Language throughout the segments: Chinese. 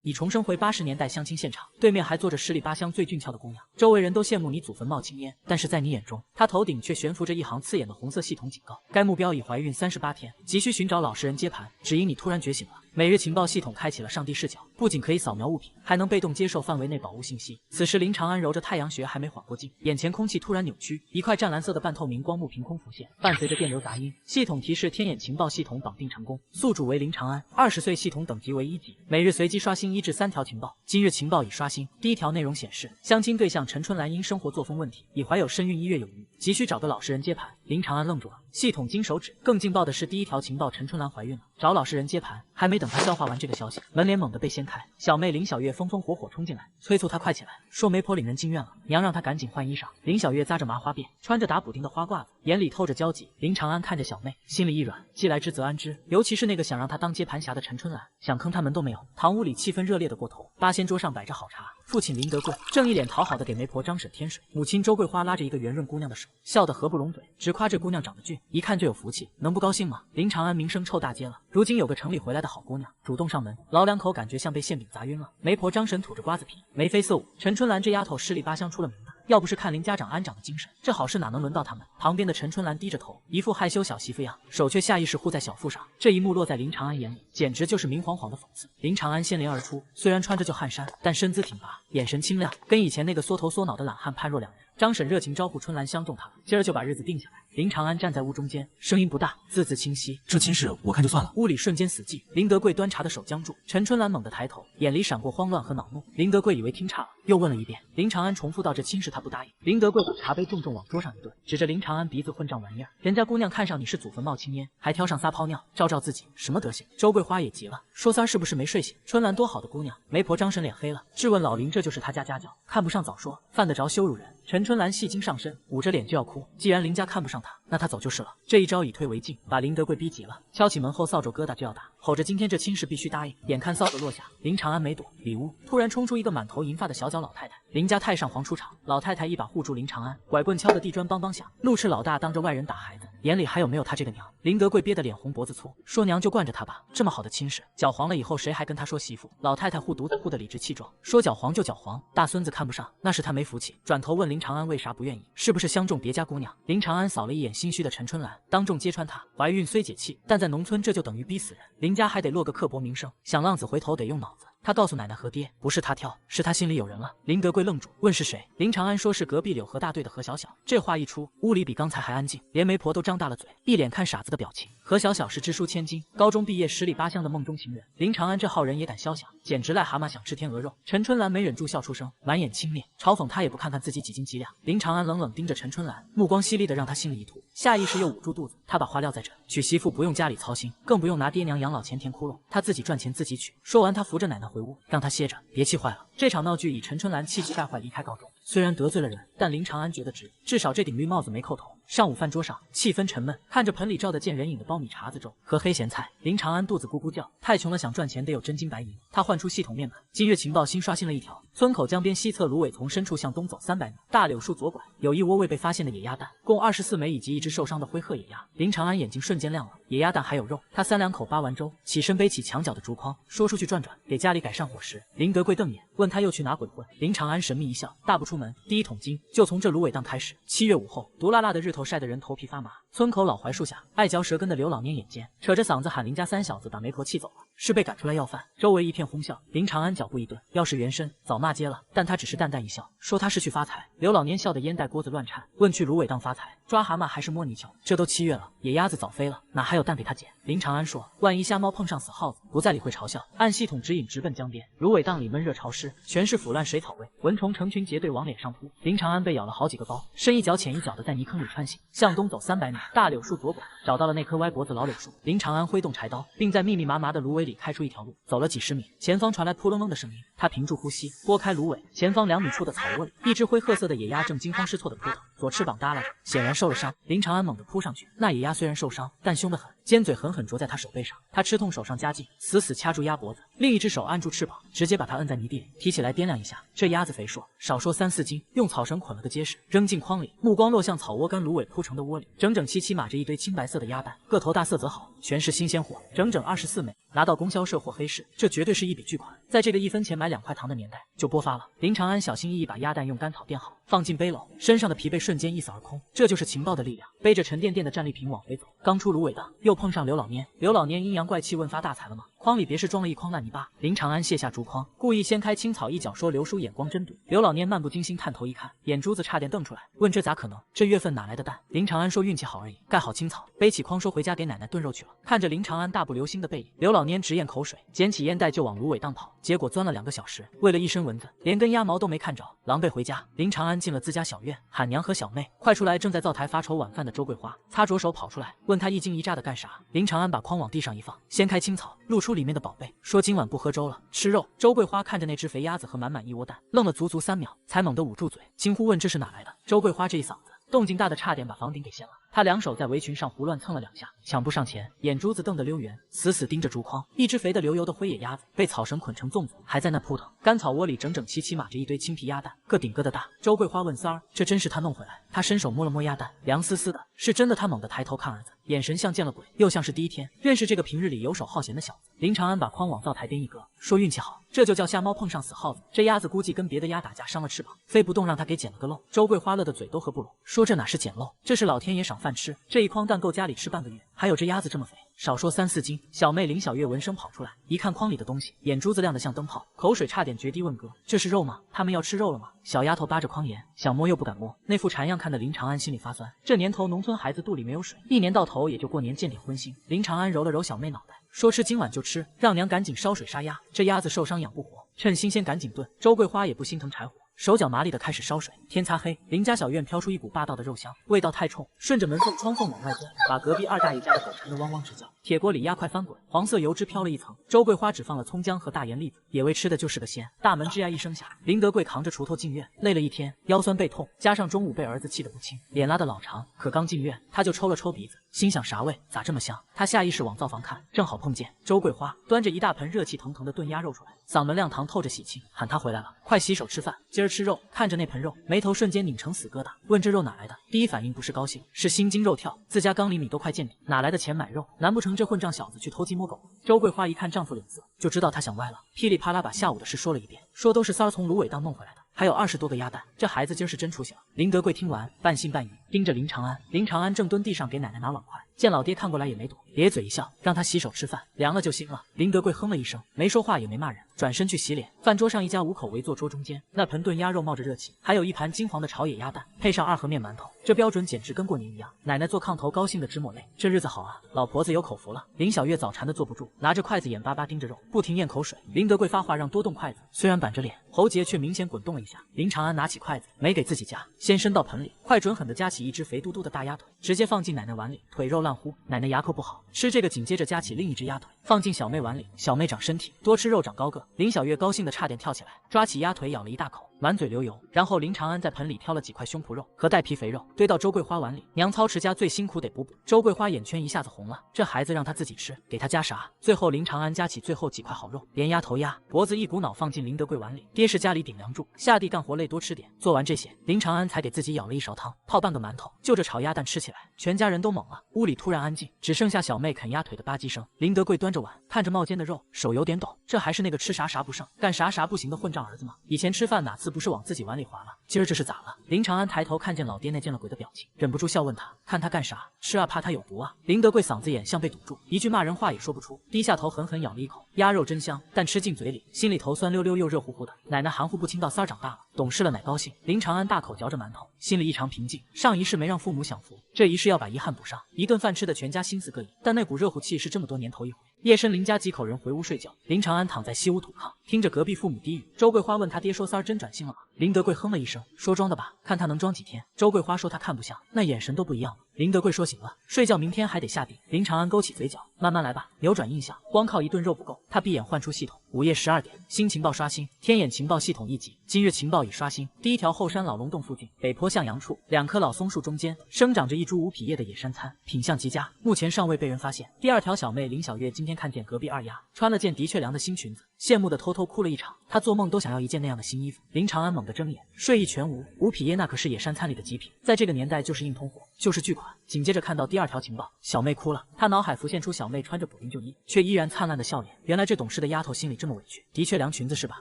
你重生回80年代相亲现场，对面还坐着十里八乡最俊俏的姑娘，周围人都羡慕你祖坟冒青烟，但是在你眼中，她头顶却悬浮着一行刺眼的红色系统警告：该目标已怀孕38天，急需寻找老实人接盘。只因你突然觉醒了，每日情报系统开启了上帝视角，不仅可以扫描物品，还能被动接受范围内宝物信息。此时林长安揉着太阳穴还没缓过劲，眼前空气突然扭曲，一块湛蓝色的半透明光幕凭空浮现，伴随着电流杂音，系统提示天眼情报系统绑定成功，宿主为林长安，20岁，系统等级为1级，每日随机刷新1至3条情报。今日情报已刷新，第1条内容显示，相亲对象陈春兰因生活作风问题，已怀有身孕1月有余，急需找个老实人接盘。林长安愣住了，系统金手指。更劲爆的是，第1条情报陈春兰怀孕了，找老实人接盘。还没等他消化完这个消息，门帘猛地被掀开，小妹林小月风风火火冲进来，催促他快起来，说媒婆领人进院了，娘让他赶紧换衣裳。林小月扎着麻花辫，穿着打补丁的花褂子，眼里透着焦急。林长安看着小妹，心里一软，既来之则安之。尤其是那个想让他当接盘侠的陈春兰，想坑他门都没有。堂屋里气氛热烈的过头，八仙桌上摆着好茶，父亲林德贵正一脸讨好的给媒婆张婶添水，母亲周桂花拉着一个圆润姑娘的手，笑得合不拢嘴，只夸这姑娘长得俊，一看就有福气，能不高兴吗？林长安名声臭大街了，如今有个城里回来的好姑娘主动上门，老两口感觉像被馅饼砸晕了。媒婆张婶吐着瓜子皮，眉飞色舞。陈春兰这丫头十里八乡出了名的，要不是看林家长安长的精神，这好事哪能轮到他们？旁边的陈春兰低着头，一副害羞小媳妇样，手却下意识护在小腹上。这一幕落在林长安眼里，简直就是明晃晃的讽刺。林长安掀帘而出，虽然穿着旧汗衫，但身姿挺拔，眼神清亮，跟以前那个缩头缩脑的懒汉判若两人。张婶热情招呼春兰相中他了，今儿就把日子定下来。林长安站在屋中间，声音不大，字字清晰。这亲事我看就算了。屋里瞬间死寂，林德贵端茶的手僵住。陈春兰猛地抬头，眼里闪过慌乱和恼怒。林德贵以为听差了，又问了一遍。林长安重复到这亲事他不答应。林德贵把茶杯重重往桌上一顿，指着林长安鼻子混账玩意儿，人家姑娘看上你是祖坟冒青烟，还挑上撒泡尿，照自己什么德行？周桂花也急了，说三儿是不是没睡醒？春兰多好的姑娘！媒婆张婶脸黑了，质问老林这就是他家家教，看不上早说，犯得着羞辱人？陈春兰戏精上身，捂着脸就要哭。既然林家看不上他，那他走就是了。这一招以退为进，把林德贵逼急了，敲起门后扫帚疙瘩就要打，吼着今天这亲事必须答应。眼看扫帚落下，林长安没躲，里屋突然冲出一个满头银发的小脚老太太。林家太上皇出场，老太太一把护住林长安，拐棍敲的地砖梆梆响，怒斥老大当着外人打孩子，眼里还有没有他这个娘？林德贵憋得脸红脖子粗，说娘就惯着他吧，这么好的亲事，搅黄了以后谁还跟他说媳妇？老太太护犊子护得理直气壮，说搅黄就搅黄，大孙子看不上，那是他没福气。转头问林长安为啥不愿意，是不是相中别家姑娘？林长安扫了一眼心虚的陈春兰，当众揭穿她怀孕虽解气，但在农村这就等于逼死人，林家还得落个刻薄名声，想浪子回头得用脑子。他告诉奶奶和爹，不是他挑，是他心里有人了。林德贵愣住，问是谁？林长安说是隔壁柳河大队的何小小。这话一出，屋里比刚才还安静，连媒婆都张大了嘴，一脸看傻子的表情。何小小是知书千金，高中毕业，十里八乡的梦中情人。林长安这号人也敢肖想，简直癞蛤蟆想吃天鹅肉。陈春兰没忍住笑出声，满眼轻蔑，嘲讽他也不看看自己几斤几两。林长安冷冷盯着陈春兰，目光犀利的让他心里一突，下意识又捂住肚子。他把话撂在这，娶媳妇不用家里操心，更不用拿爹娘养老钱填窟窿，他自己赚钱自己娶。说完，他扶着奶奶回屋，让她歇着，别气坏了。这场闹剧以陈春兰气急败坏离开告终。虽然得罪了人，但林长安觉得值，至少这顶绿帽子没扣头。上午饭桌上气氛沉闷，看着盆里照得见人影的苞米碴子粥和黑咸菜，林长安肚子咕咕叫。太穷了，想赚钱得有真金白银。他换出系统面板，今日情报新刷新了一条：村口江边西侧芦苇丛深处向东走300米，大柳树左拐有一窝未被发现的野鸭蛋，共24枚以及一只受伤的灰褐野鸭。林长安眼睛瞬间亮了，野鸭蛋还有肉。他3两口扒完粥，起身背起墙角的竹筐，说出去转转，给家里改善伙食。林德贵瞪眼问他又去哪鬼混？林长安神秘一笑，大不出门，第一桶金就从这芦苇荡开始。7月午后，毒辣辣的日头晒得人头皮发麻。村口老槐树下，爱嚼舌根的刘老年眼尖，扯着嗓子喊林家3小子把媒婆气走了，是被赶出来要饭。周围一片哄笑。林长安脚步一顿，要是原身早骂街了，但他只是淡淡一笑，说他是去发财。刘老年笑得烟袋锅子乱颤，问去芦苇荡发财，抓蛤蟆还是摸泥鳅？这都7月了，野鸭子早飞了，哪还有蛋给他捡？林长安说，万一瞎猫碰上死耗子，不再理会嘲笑，按系统指引直奔江边。芦苇荡里闷热潮湿，全是腐烂水草味，蚊虫成群结队往脸上扑。林长安被咬了好几个包，深一脚浅一脚的在泥坑里穿行，向东走300米，大柳树左拐找到了那棵歪脖子老柳树。林长安挥动柴刀，并在密密麻麻的芦苇里开出一条路。走了几十米，前方传来扑棱棱的声音，他屏住呼吸，拨开芦苇，前方2米处的草窝里，一只灰褐色的野鸭正惊慌失措的扑腾，左翅膀耷拉着，显然受了伤。林长安猛地扑上去，那野鸭虽然受伤，但凶得很，尖嘴狠狠啄在他手背上。他吃痛手上加劲，死死掐住鸭脖子，另一只手按住翅膀，直接把它摁在泥地里，提起来掂量一下，这鸭子肥硕，少说3-4斤，用草绳捆了个结实，扔进筐里。目光落向草窝干芦苇铺成的窝里，整整齐齐码着一堆青白色的鸭蛋，个头大色泽好，全是新鲜货，整整24枚。拿到供销社或黑市，这绝对是一笔巨款。在这个1分钱买2块糖的年代，就拨发了。林长安小心翼翼把鸭蛋用干草垫好，放进背篓，身上的疲惫瞬间一扫而空。这就是情报的力量。背着沉甸甸的战利品往回走，刚出芦苇荡，又碰上刘老蔫。刘老蔫阴阳怪气问发大财了吗？筐里别是装了一筐烂泥巴。林长安卸下竹筐，故意掀开青草一角，说：“刘叔眼光真毒。”刘老蔫漫不经心探头一看，眼珠子差点瞪出来，问：“这咋可能？这月份哪来的蛋？”林长安说：“运气好而已。”盖好青草，背起筐说：“回家给奶奶炖肉去了。”看着林长安大步流星的背影，刘老蔫直咽口水，捡起烟袋就往芦苇荡跑。结果钻了2个小时，为了一身蚊子，连根鸭毛都没看着，狼狈回家。林长安进了自家小院，喊娘和小妹快出来！正在灶台发愁晚饭的周桂花擦着手跑出来，问他一惊一乍的干啥。林长安把筐往地上一放，掀开青草，露出里面的宝贝，说：“今晚不喝粥了，吃肉。”周桂花看着那只肥鸭子和满满一窝蛋，愣了足足3秒，才猛地捂住嘴，惊呼问：“这是哪来的？”周桂花这一嗓子动静大的差点把房顶给掀了。他2手在围裙上胡乱蹭了2下，抢不上前，眼珠子瞪得溜圆，死死盯着竹筐。一只肥的流油的灰野鸭子被草绳捆成粽子，还在那扑腾。干草窝里整整齐齐码着一堆青皮鸭蛋，个顶个的大。周桂花问三儿：“这真是他弄回来？”他伸手摸了摸鸭蛋，凉丝丝的，是真的。他猛地抬头看儿子，眼神像见了鬼，又像是第一天认识这个平日里游手好闲的小子。林长安把筐往灶台边一搁，说：“运气好，这就叫瞎猫碰上死耗子。这鸭子估计跟别的鸭打架伤了翅膀，飞不动，让他给捡了个漏。”周桂花乐得嘴都合不拢，说：“这哪是捡漏，这是老天爷赏饭吃。这一筐蛋够家里吃半个月，还有这鸭子这么肥，少说3、4斤。”小妹林小月闻声跑出来，一看筐里的东西，眼珠子亮得像灯泡，口水差点决堤，问哥：“这是肉吗？他们要吃肉了吗？”小丫头扒着筐沿，想摸又不敢摸，那副馋样看得林长安心里发酸。这年头农村孩子肚里没有水，一年到头也就过年见点荤腥。林长安揉了揉小妹脑袋，说：“吃今晚就吃，让娘赶紧烧水杀鸭，这鸭子受伤养不活，趁新鲜赶紧炖。”周桂花也不心疼柴火，手脚麻利的开始烧水。天擦黑，林家小院飘出一股霸道的肉香，味道太冲，顺着门缝窗缝往外钻，把隔壁二大爷家的狗馋得汪汪直叫。铁锅里鸭块翻滚，黄色油脂飘了一层。周桂花只放了葱姜和大盐栗子，野味吃的就是个鲜。大门吱呀一声响，林德贵扛着锄头进院，累了一天，腰酸背痛，加上中午被儿子气得不轻，脸拉得老长。可刚进院，他就抽了抽鼻子，心想啥味，咋这么香？他下意识往灶房看，正好碰见周桂花端着一大盆热气腾腾的炖鸭肉出来，嗓门亮堂透着喜庆，喊他回来了，快洗手吃饭，今儿吃肉。看着那盆肉，眉头瞬间拧成死疙瘩，问这肉哪来的？第一反应不是高兴，是心惊肉跳，自家缸里米都快见底，哪来的钱买肉？难不成这混账小子去偷鸡摸狗吗？周桂花一看丈夫脸色，就知道他想歪了，噼里啪啦把下午的事说了一遍，说都是三儿从芦苇荡弄回来的，还有20多个鸭蛋，这孩子今儿是真出息了。林德贵听完，半信半疑，盯着林长安。林长安正蹲地上给奶奶拿碗筷，见老爹看过来也没躲，咧嘴一笑，让他洗手吃饭，凉了就行了。林德贵哼了一声，没说话也没骂人，转身去洗脸。饭桌上一家5口围坐桌中间，那盆炖鸭肉冒着热气，还有一盘金黄的炒野鸭蛋，配上2盒面馒头，这标准简直跟过年一样。奶奶坐炕头高兴的直抹泪，这日子好啊，老婆子有口福了。林小月早馋得坐不住，拿着筷子眼巴巴盯着肉，不停咽口水。林德贵发话让多动筷子，虽然板着脸，喉结却明显滚动了一下。林长安拿起筷子，没给自己夹，先伸到盆里，快准狠地夹起一只肥嘟嘟的大鸭腿，直接放进奶奶碗里，腿肉烂乎，奶奶牙口不好，吃这个紧接着夹起另一只鸭腿，放进小妹碗里。小妹长身体，多吃肉长高个。林小月高兴得差点跳起来，抓起鸭腿咬了一大口，满嘴流油。然后林长安在盆里挑了几块胸脯肉和带皮肥肉，堆到周桂花碗里。娘操持家最辛苦得补补。周桂花眼圈一下子红了，这孩子让她自己吃，给她加啥？最后林长安夹起最后几块好肉，连鸭头鸭脖子一股脑放进林德贵碗里。爹是家里顶梁柱，下地干活累多吃点。做完这些，林长安才给自己舀了一勺汤，泡半个馒头，就着炒鸭蛋吃起来。全家人都懵了，屋里突然安静，只剩下小妹啃鸭腿的吧唧声。林德贵端着碗，看着冒尖的肉，手有点抖。这还是那个吃啥啥不剩，干啥啥不行的混账儿子吗？以前吃饭哪次不是往自己碗里划了？今儿这是咋了？林长安抬头看见老爹那见了鬼的表情，忍不住笑问他：“看他干啥？吃啊，怕他有毒啊？”林德贵嗓子眼像被堵住，一句骂人话也说不出，低下头狠狠咬了一口。鸭肉真香，但吃进嘴里，心里头酸溜溜又热乎乎的。奶奶含糊不清道三儿长大了，懂事了乃高兴。林长安大口嚼着馒头，心里异常平静。上一世没让父母享福，这一世要把遗憾补上。一顿饭吃的全家心思各异，但那股热乎气是这么多年头一回。夜深，林家几口人回屋睡觉，林长安躺在西屋土炕，听着隔壁父母低语。周桂花问他爹说：“三儿真转性了吗？”林德贵哼了一声，说：“装的吧，看他能装几天。”周桂花说：“他看不像，那眼神都不一样了。”林德贵说：“行了，睡觉，明天还得下地。”林长安勾起嘴角，慢慢来吧，扭转印象，光靠一顿肉不够。他闭眼换出系统，午夜12点，新情报刷新，天眼情报系统1级，今日情报已刷新。第一条后山老龙洞附近，北坡向阳处，2棵老松树中间生长着一株无匹叶的野山参，品相极佳，目前尚未被人发现。第二条，小妹林小月今天看见隔壁二丫穿了件的确凉的新裙子，羡慕的偷偷哭了一场。他做梦都想要一件那样的新衣服。林长安猛地睁眼，睡意全无。吴匹耶那可是野山餐里的极品，在这个年代就是硬通货，就是巨款。紧接着看到第二条情报，小妹哭了。他脑海浮现出小妹穿着补丁旧衣，却依然灿烂的笑脸。原来这懂事的丫头心里这么委屈。的确凉裙子是吧？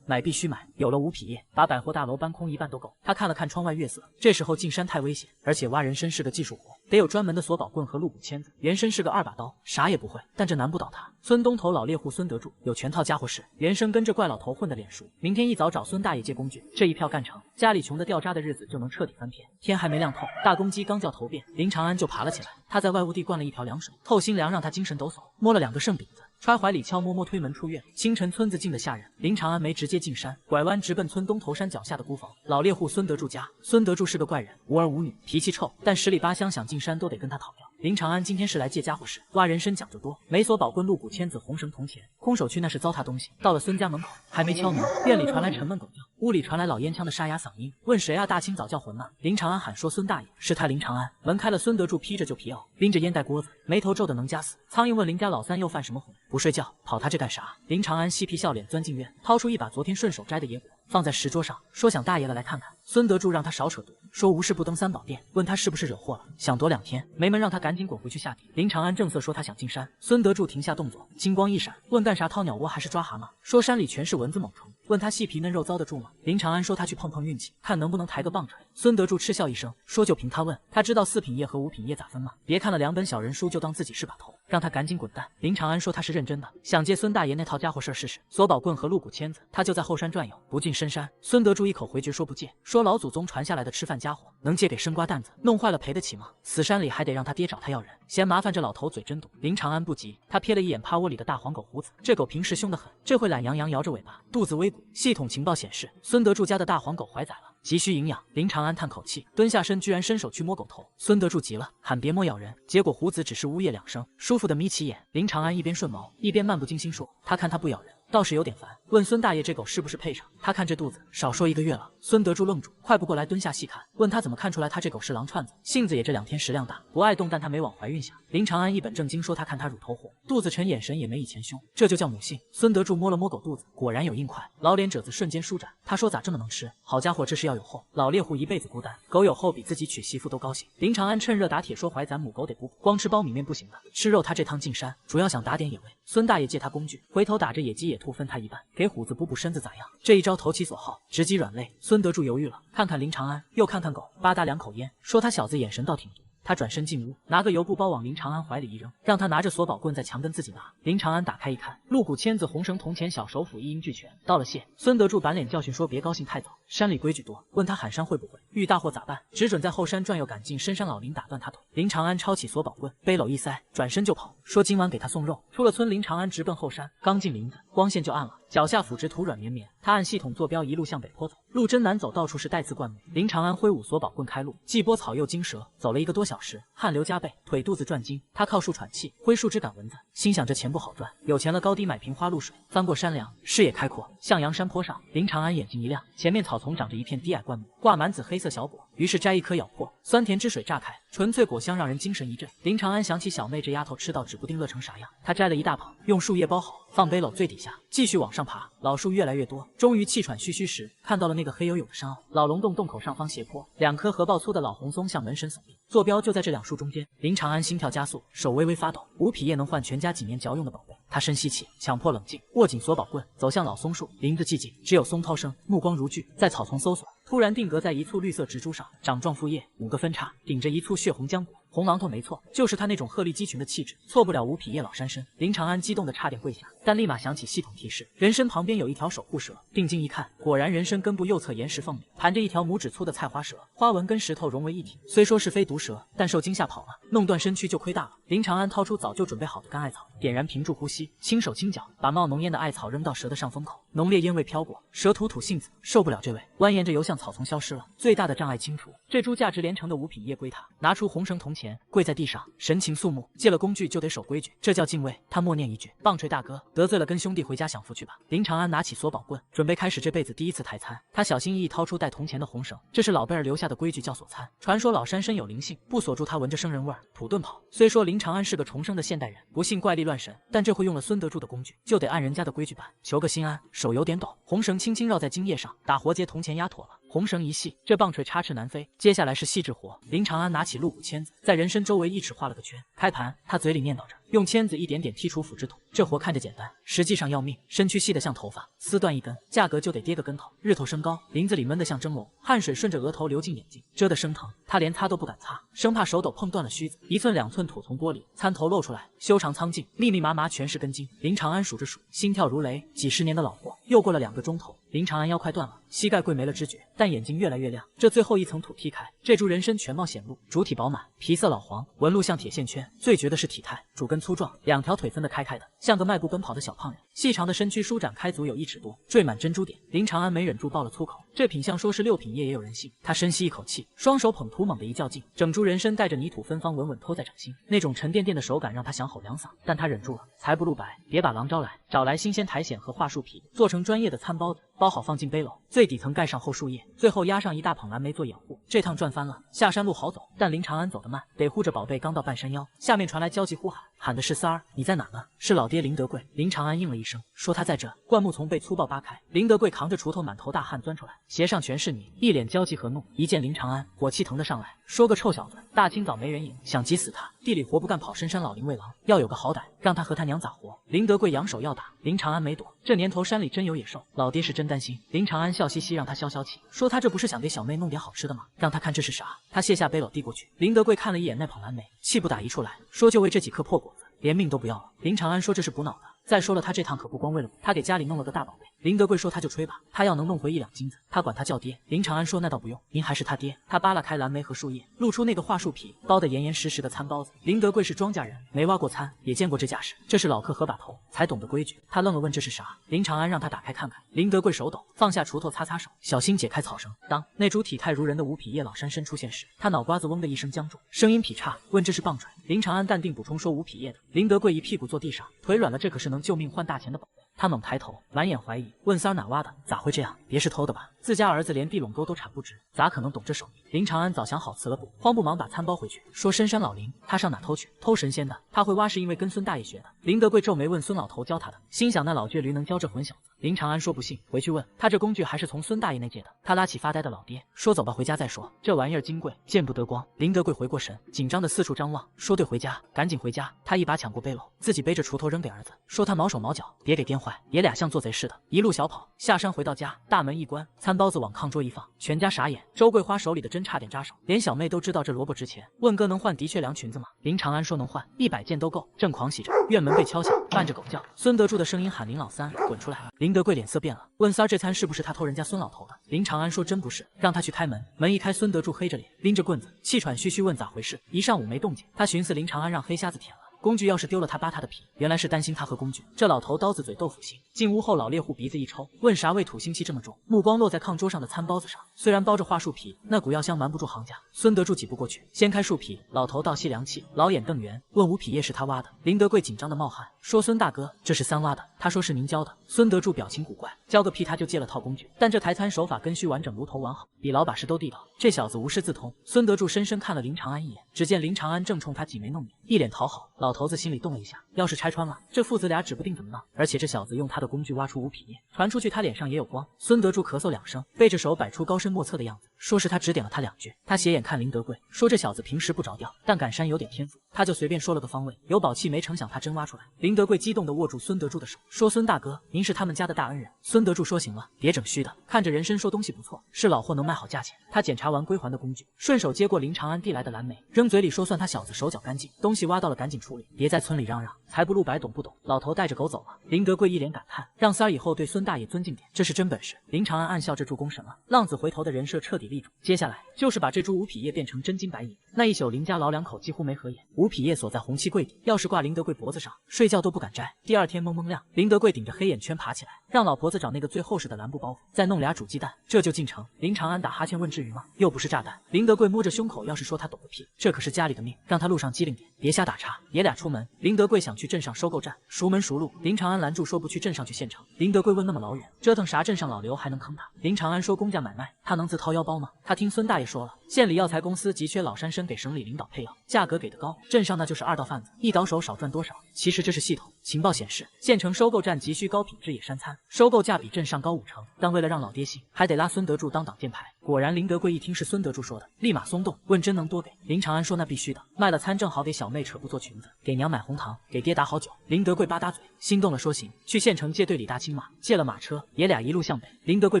买必须买。有了吴匹耶，把百货大楼搬空一半都够。他看了看窗外月色，这时候进山太危险，而且挖人参是个技术活，得有专门的索宝棍和鹿骨签子。原参是个2把刀，啥也不会，但这难不倒他。孙东头老猎户孙德柱有全套家伙事，原参跟着怪老头混得脸熟，明天一早找孙大爷借工具，这一票干成，家里穷得掉渣的日子就能彻底翻篇。天还没亮透，大公鸡刚叫头遍，林长安就爬了起来。他在外屋地灌了一瓢凉水，透心凉让他精神抖擞，摸了2个剩饼子，揣怀里悄摸摸推门出院。清晨村子静得吓人，林长安没直接进山，拐弯直奔村东头山脚下的孤房，老猎户孙德柱家。孙德柱是个怪人，无儿无女，脾气臭，但十里八乡想进山都得跟他讨要。林长安今天是来借家伙事，挖人参讲究多，没锁宝棍、鹿骨签子、红绳铜钱，空手去那是糟蹋东西。到了孙家门口，还没敲门，院里传来沉闷狗叫，屋里传来老烟枪的沙哑嗓音，问谁啊？大清早叫魂呢？林长安喊说孙大爷，是他林长安。门开了，孙德柱披着旧皮袄，拎着烟袋锅子，眉头皱得能夹死。苍蝇问林家老三又犯什么浑？不睡觉，跑他这干啥？林长安嬉皮笑脸钻进院，掏出一把昨天顺手摘的野果，放在石桌上，说想大爷了来看看。孙德柱让他少扯犊，说无事不登三宝殿，问他是不是惹祸了，想躲2天，没门让他赶紧滚回去下地。林长安正色说他想进山，孙德柱停下动作，金光一闪，问干啥？掏鸟窝还是抓蛤蟆？说山里全是蚊子猛虫，问他细皮嫩肉遭得住吗？林长安说他去碰碰运气，看能不能抬个棒槌。孙德柱嗤笑一声，说就凭他问，他知道4品叶和5品叶咋分吗？别看了2本小人书就当自己是把头，让他赶紧滚蛋。林长安说他是认真的，想借孙大爷那套家伙事试试，索宝棍和鹿骨签子，他就在后山转悠，不进深山。孙德柱一口回绝说不借，说老祖宗传下来的吃饭家伙，能借给生瓜蛋子，弄坏了赔得起吗？死山里还得让他爹找他要人，嫌麻烦这老头嘴真毒。林长安不急，他瞥了一眼趴窝里的大黄狗胡子，这狗平时凶得很，这会懒洋洋摇着尾巴，肚子微鼓。系统情报显示，孙德柱家的大黄狗怀崽了，急需营养。林长安叹口气，蹲下身，居然伸手去摸狗头。孙德柱急了，喊别摸咬人，结果胡子只是呜咽2声，舒服的眯起眼。林长安一边顺毛，一边漫不经心说，他看他不咬人，倒是有点烦，问孙大爷这狗是不是配上？他看这肚子，少说1个月了。孙德柱愣住，快步过来蹲下细看，问他怎么看出来他这狗是狼串子？性子也这2天食量大，不爱动，但他没往怀孕下。林长安一本正经说他看他乳头火，肚子沉，眼神也没以前凶，这就叫母性。孙德柱摸了摸狗肚子，果然有硬块，老脸褶子瞬间舒展。他说咋这么能吃？好家伙，这是要有后，老猎户一辈子孤单，狗有后比自己娶媳妇都高兴。林长安趁热打铁说怀咱母狗得补补，光吃苞米面不行的，吃肉他这趟进山主要想打点野味。孙大爷借他工具，回头打着野鸡野兔分他一半，给虎子补补身子咋样？这一招投其所好，直击软肋。孙德柱犹豫了，看看林长安，又看看狗，吧嗒2口烟，说他小子眼神倒挺毒。他转身进屋，拿个油布包往林长安怀里一扔，让他拿着索宝棍在墙根自己拿。林长安打开一看，鹿骨签子、红绳铜钱、小手斧一应俱全，道了谢。孙德柱板脸教训说别高兴太早，山里规矩多，问他喊山会不会，遇大祸咋办？只准在后山转悠，赶进深山老林打断他腿。林长安抄起索宝棍，背篓一塞，转身就跑，说今晚给他送肉。出了村，林长安直奔后山，刚进林子，光线就暗了，脚下腐殖土软绵绵，他按系统坐标一路向北坡走，路真难走，到处是带刺灌木。林长安挥舞索宝棍开路，既拨草又惊蛇，走了1个多小时，汗流浃背，腿肚子转筋。他靠树喘气，挥树枝赶蚊子，心想这钱不好赚，有钱了高低买瓶花露水。翻过山梁，视野开阔，向阳山坡上，林长安眼睛一亮，前面草丛长着一片低矮灌木，挂满紫黑色小果，于是摘一颗咬破，酸甜汁水炸开，纯粹果香让人精神一振。林长安想起小妹这丫头吃到指不定乐成啥样，他摘了一大捧，用树叶包好，放背篓最底下，继续往上爬。老树越来越多，终于气喘吁吁时，看到了那个黑黝黝的山坳。老龙洞洞口上方斜坡，2棵合抱粗的老红松向门神耸立，坐标就在这2树中间。林长安心跳加速，手微微发抖。5匹叶能换全家几年嚼用的宝贝。他深吸气，强迫冷静，握紧索宝棍，走向老松树。林子寂静，只有松涛声，目光如炬，在草丛搜索。突然定格在一簇绿色植株上，长状复叶，5个分叉，顶着一簇血红浆果。红榔头没错，就是他那种鹤立鸡群的气质，错不了5匹叶老山参。林长安激动的差点跪下，但立马想起系统提示，人参旁边有一条守护蛇。定睛一看，果然人参根部右侧岩石缝里盘着一条拇指粗的菜花蛇，花纹跟石头融为一体。虽说是非毒蛇，但受惊吓跑了，弄断身躯就亏大了。林长安掏出早就准备好的干艾草，点燃屏住呼吸，轻手轻脚把冒浓烟的艾草扔到蛇的上风口，浓烈烟味飘过，蛇吐性子，受不了这味，蜿蜒着游向草丛消失了。最大的障碍清除，这株价值连城的5匹叶归他，拿出红绳铜钱。前，跪在地上，神情肃穆。借了工具就得守规矩，这叫敬畏。他默念一句：“棒槌大哥，得罪了跟兄弟回家享福去吧。”林长安拿起索宝棍，准备开始这辈子第一次抬餐。他小心翼翼掏出带铜钱的红绳，这是老辈儿留下的规矩，叫锁餐。传说老山参有灵性，不锁住它闻着生人味儿，土遁跑。虽说林长安是个重生的现代人，不信怪力乱神，但这回用了孙德柱的工具，就得按人家的规矩办，求个心安。手有点抖，红绳轻轻绕在茎叶上，打活结铜钱压妥了。红绳一系，这棒槌插翅难飞。接下来是细致活。林长安拿起鹿骨签子，在人参周围1尺画了个圈。开盘，他嘴里念叨着，用签子一点点剔除腐殖土。这活看着简单，实际上要命。身躯细得像头发，撕断一根，价格就得跌个跟头。日头升高，林子里闷得像蒸笼，汗水顺着额头流进眼睛，遮得生疼。他连擦都不敢擦，生怕手抖碰断了须子。1寸2寸土从玻璃参头露出来，修长苍劲，密密麻麻全是根筋。林长安数着数，心跳如雷。几十年的老活，又过了2个钟头，林长安腰快断了，膝盖跪没了知觉，但眼睛越来越亮。这最后一层土劈开，这株人参全貌显露，主体饱满，皮色老黄，纹路像铁线圈。最绝的是体态，主根粗壮，2条腿分得开开的，像个迈步奔跑的小胖人。细长的身躯舒展开足有1尺多，缀满珍珠点。林长安没忍住爆了粗口，这品相说是6品叶也有人信。他深吸一口气，双手捧土猛地一较劲，整株人参带着泥土芬芳稳稳托在掌心，那种沉甸甸的手感让他想吼两嗓，但他忍住了。财不露白，别把狼招来，找来新鲜苔藓和桦树皮，做成专业的餐包子，包好放进背篓，最底层盖上厚树叶，最后压上1大捧蓝莓做掩护。这趟赚翻了。下山路好走，但林长安走得慢，得护着宝贝。刚到半山腰，下面传来焦急呼喊，喊的是三儿，你在哪呢？是老爹林德贵。林长安应了一声，说他在这。灌木丛被粗暴扒开，林德贵扛着锄头满头大汗钻出来，鞋上全是泥，一脸焦急和怒。一见林长安，火气腾得上来，说个臭小子，大清早没人影，想急死他，地里活不干跑深山老林喂狼，要有个好歹，让他和他娘咋活？林德贵扬手要打，林长安没躲。这年头山里真有野兽，老爹是真担心。林长安笑嘻嘻让他消消气，说他这不是想给小妹弄点好吃的吗？让他看这是啥。他卸下背篓递过去，林德贵看了一眼那捧蓝莓，气不打一处来，说就为这几颗破果子，连命都不要了。林长安说这是补脑的，再说了他这趟可不光为了补，他给家里弄了个大宝贝。林德贵说他就吹吧，他要能弄回1两金子，他管他叫爹。林长安说那倒不用，您还是他爹。他扒拉开蓝莓和树叶，露出那个桦树皮，包得严严实实的餐包子。林德贵是庄稼人，没挖过餐，也见过这架势，这是老客合把头才懂得规矩。他愣了，问这是啥？林长安让他打开看看。林德贵手抖，放下锄头擦擦手，小心解开草绳。当那株体态如人的5匹叶老山参出现时，他脑瓜子嗡的一声僵住，声音劈叉，问这是棒槌。林长安淡定补充说5匹叶的。林德贵一屁股坐地上，腿软了，这可是能救命换大钱的宝贝。他猛抬头，满眼怀疑，问三儿哪挖的？咋会这样？别是偷的吧？自家儿子连地垄沟都铲不直，咋可能懂这手艺？林长安早想好辞了补，慌不忙把餐包回去，说深山老林，他上哪偷去？偷神仙的。他会挖是因为跟孙大爷学的。林德贵皱眉问孙老头教他的，心想那老倔驴能教这混小子？林长安说不信，回去问他这工具还是从孙大爷那借的。他拉起发呆的老爹，说走吧，回家再说，这玩意儿金贵，见不得光。林德贵回过神，紧张的四处张望，说对，回家，赶紧回家。他一把抢过背篓，自己背着锄头扔给儿子，说他毛手毛脚，别给颠坏。爷俩像做贼似的，一路小跑下山，回到家，大门一关，餐包子往炕桌一放，全家傻眼。周桂花手里的针差点扎手，连小妹都知道这萝卜值钱，问哥能换的确良裙子吗？林长安说能换，100件都够。正狂喜着，院门被敲响，伴着狗叫，孙德柱的声音喊林老三滚出来。林德贵脸色变了，问三儿这餐是不是他偷人家孙老头的？林长安说真不是，让他去开门。门一开，孙德柱黑着脸，拎着棍子，气喘吁吁问咋回事。一上午没动静，他寻思林长安让黑瞎子舔了。工具要是丢了，他扒他的皮，原来是担心他和工具。这老头刀子嘴豆腐心。进屋后，老猎户鼻子一抽，问啥味土腥气这么重？目光落在炕桌上的餐包子上，虽然包着桦树皮，那股药香瞒不住行家。孙德柱挤不过去，掀开树皮，老头倒吸凉气，老眼瞪圆，问5匹叶是他挖的。林德贵紧张的冒汗，说孙大哥，这是三挖的。他说是您教的。孙德柱表情古怪，教个屁，他就借了套工具，但这抬餐手法根须完整，炉头完好，比老把式都地道。这小子无师自通。孙德柱深深看了林长安一眼，只见林长安正冲他挤眉弄眼，一脸讨好。老头子心里动了一下，要是拆穿了，这父子俩指不定怎么闹。而且这小子用他的工具挖出5匹叶，传出去他脸上也有光。孙德柱咳嗽2声，背着手摆出高深莫测的样子，说是他指点了他2句。他斜眼看林德贵，说这小子平时不着调，但赶山有点天赋。他就随便说了个方位，有宝气，没成想他真挖出来。林德贵激动地握住孙德柱的手，说孙大哥，您是他们家的大恩人。孙德柱说行了，别整虚的。看着人参说东西不错，是老货能卖好价钱。他检查完归还的工具，顺手接过林长安递来的蓝莓，扔嘴里说算他小子手脚干净，东西挖到了赶紧处理，别在村里嚷嚷，财不露白，懂不懂？老头带着狗走了。林德贵一脸感叹，让三儿以后对孙大爷尊敬点，这是真本事。林长安暗笑这助攻神了，浪子回头的人设彻底立住。接下来就是把这株吴匹叶变成真金白银。那一宿，林家老两口几乎没合眼，吴匹叶锁在红漆柜底，钥匙挂林德贵脖子上，睡觉都不敢摘。第二天蒙蒙亮，林德贵顶着黑眼圈爬起来，让老婆子找那个最厚实的蓝布包袱，再弄俩煮鸡蛋，这就进城。林长安打哈欠问至于吗？又不是炸弹。林德贵摸着胸口，要是说他懂个屁，这可是家里的命，让他路上机灵点，别瞎打岔。爷俩出门，林德贵想去镇上收购站，熟门熟路。林长安拦住说不去镇上去县城。林德贵问那么老远，折腾啥？镇上老刘还能坑他？林长安说公家买卖，他能自掏腰包吗？他听孙大爷说了，县里药材公司急缺老山参给省里领导配药，价格给的高，镇上那就是二道贩子，一倒手少赚多少。其实这是系统情报显示，县城收购站急需高品质野山参，收购价比镇上高5成，但为了让老爹信，还得拉孙德柱当挡箭牌。果然，林德贵一听是孙德柱说的，立马松动，问真能多给？林长安说那必须的，卖了参正好给小妹扯布做裙子，给娘买红糖，给爹打好酒。林德贵吧嗒嘴，心动了，说行，去县城借对李大青马，借了马车，爷俩一路向北。林德贵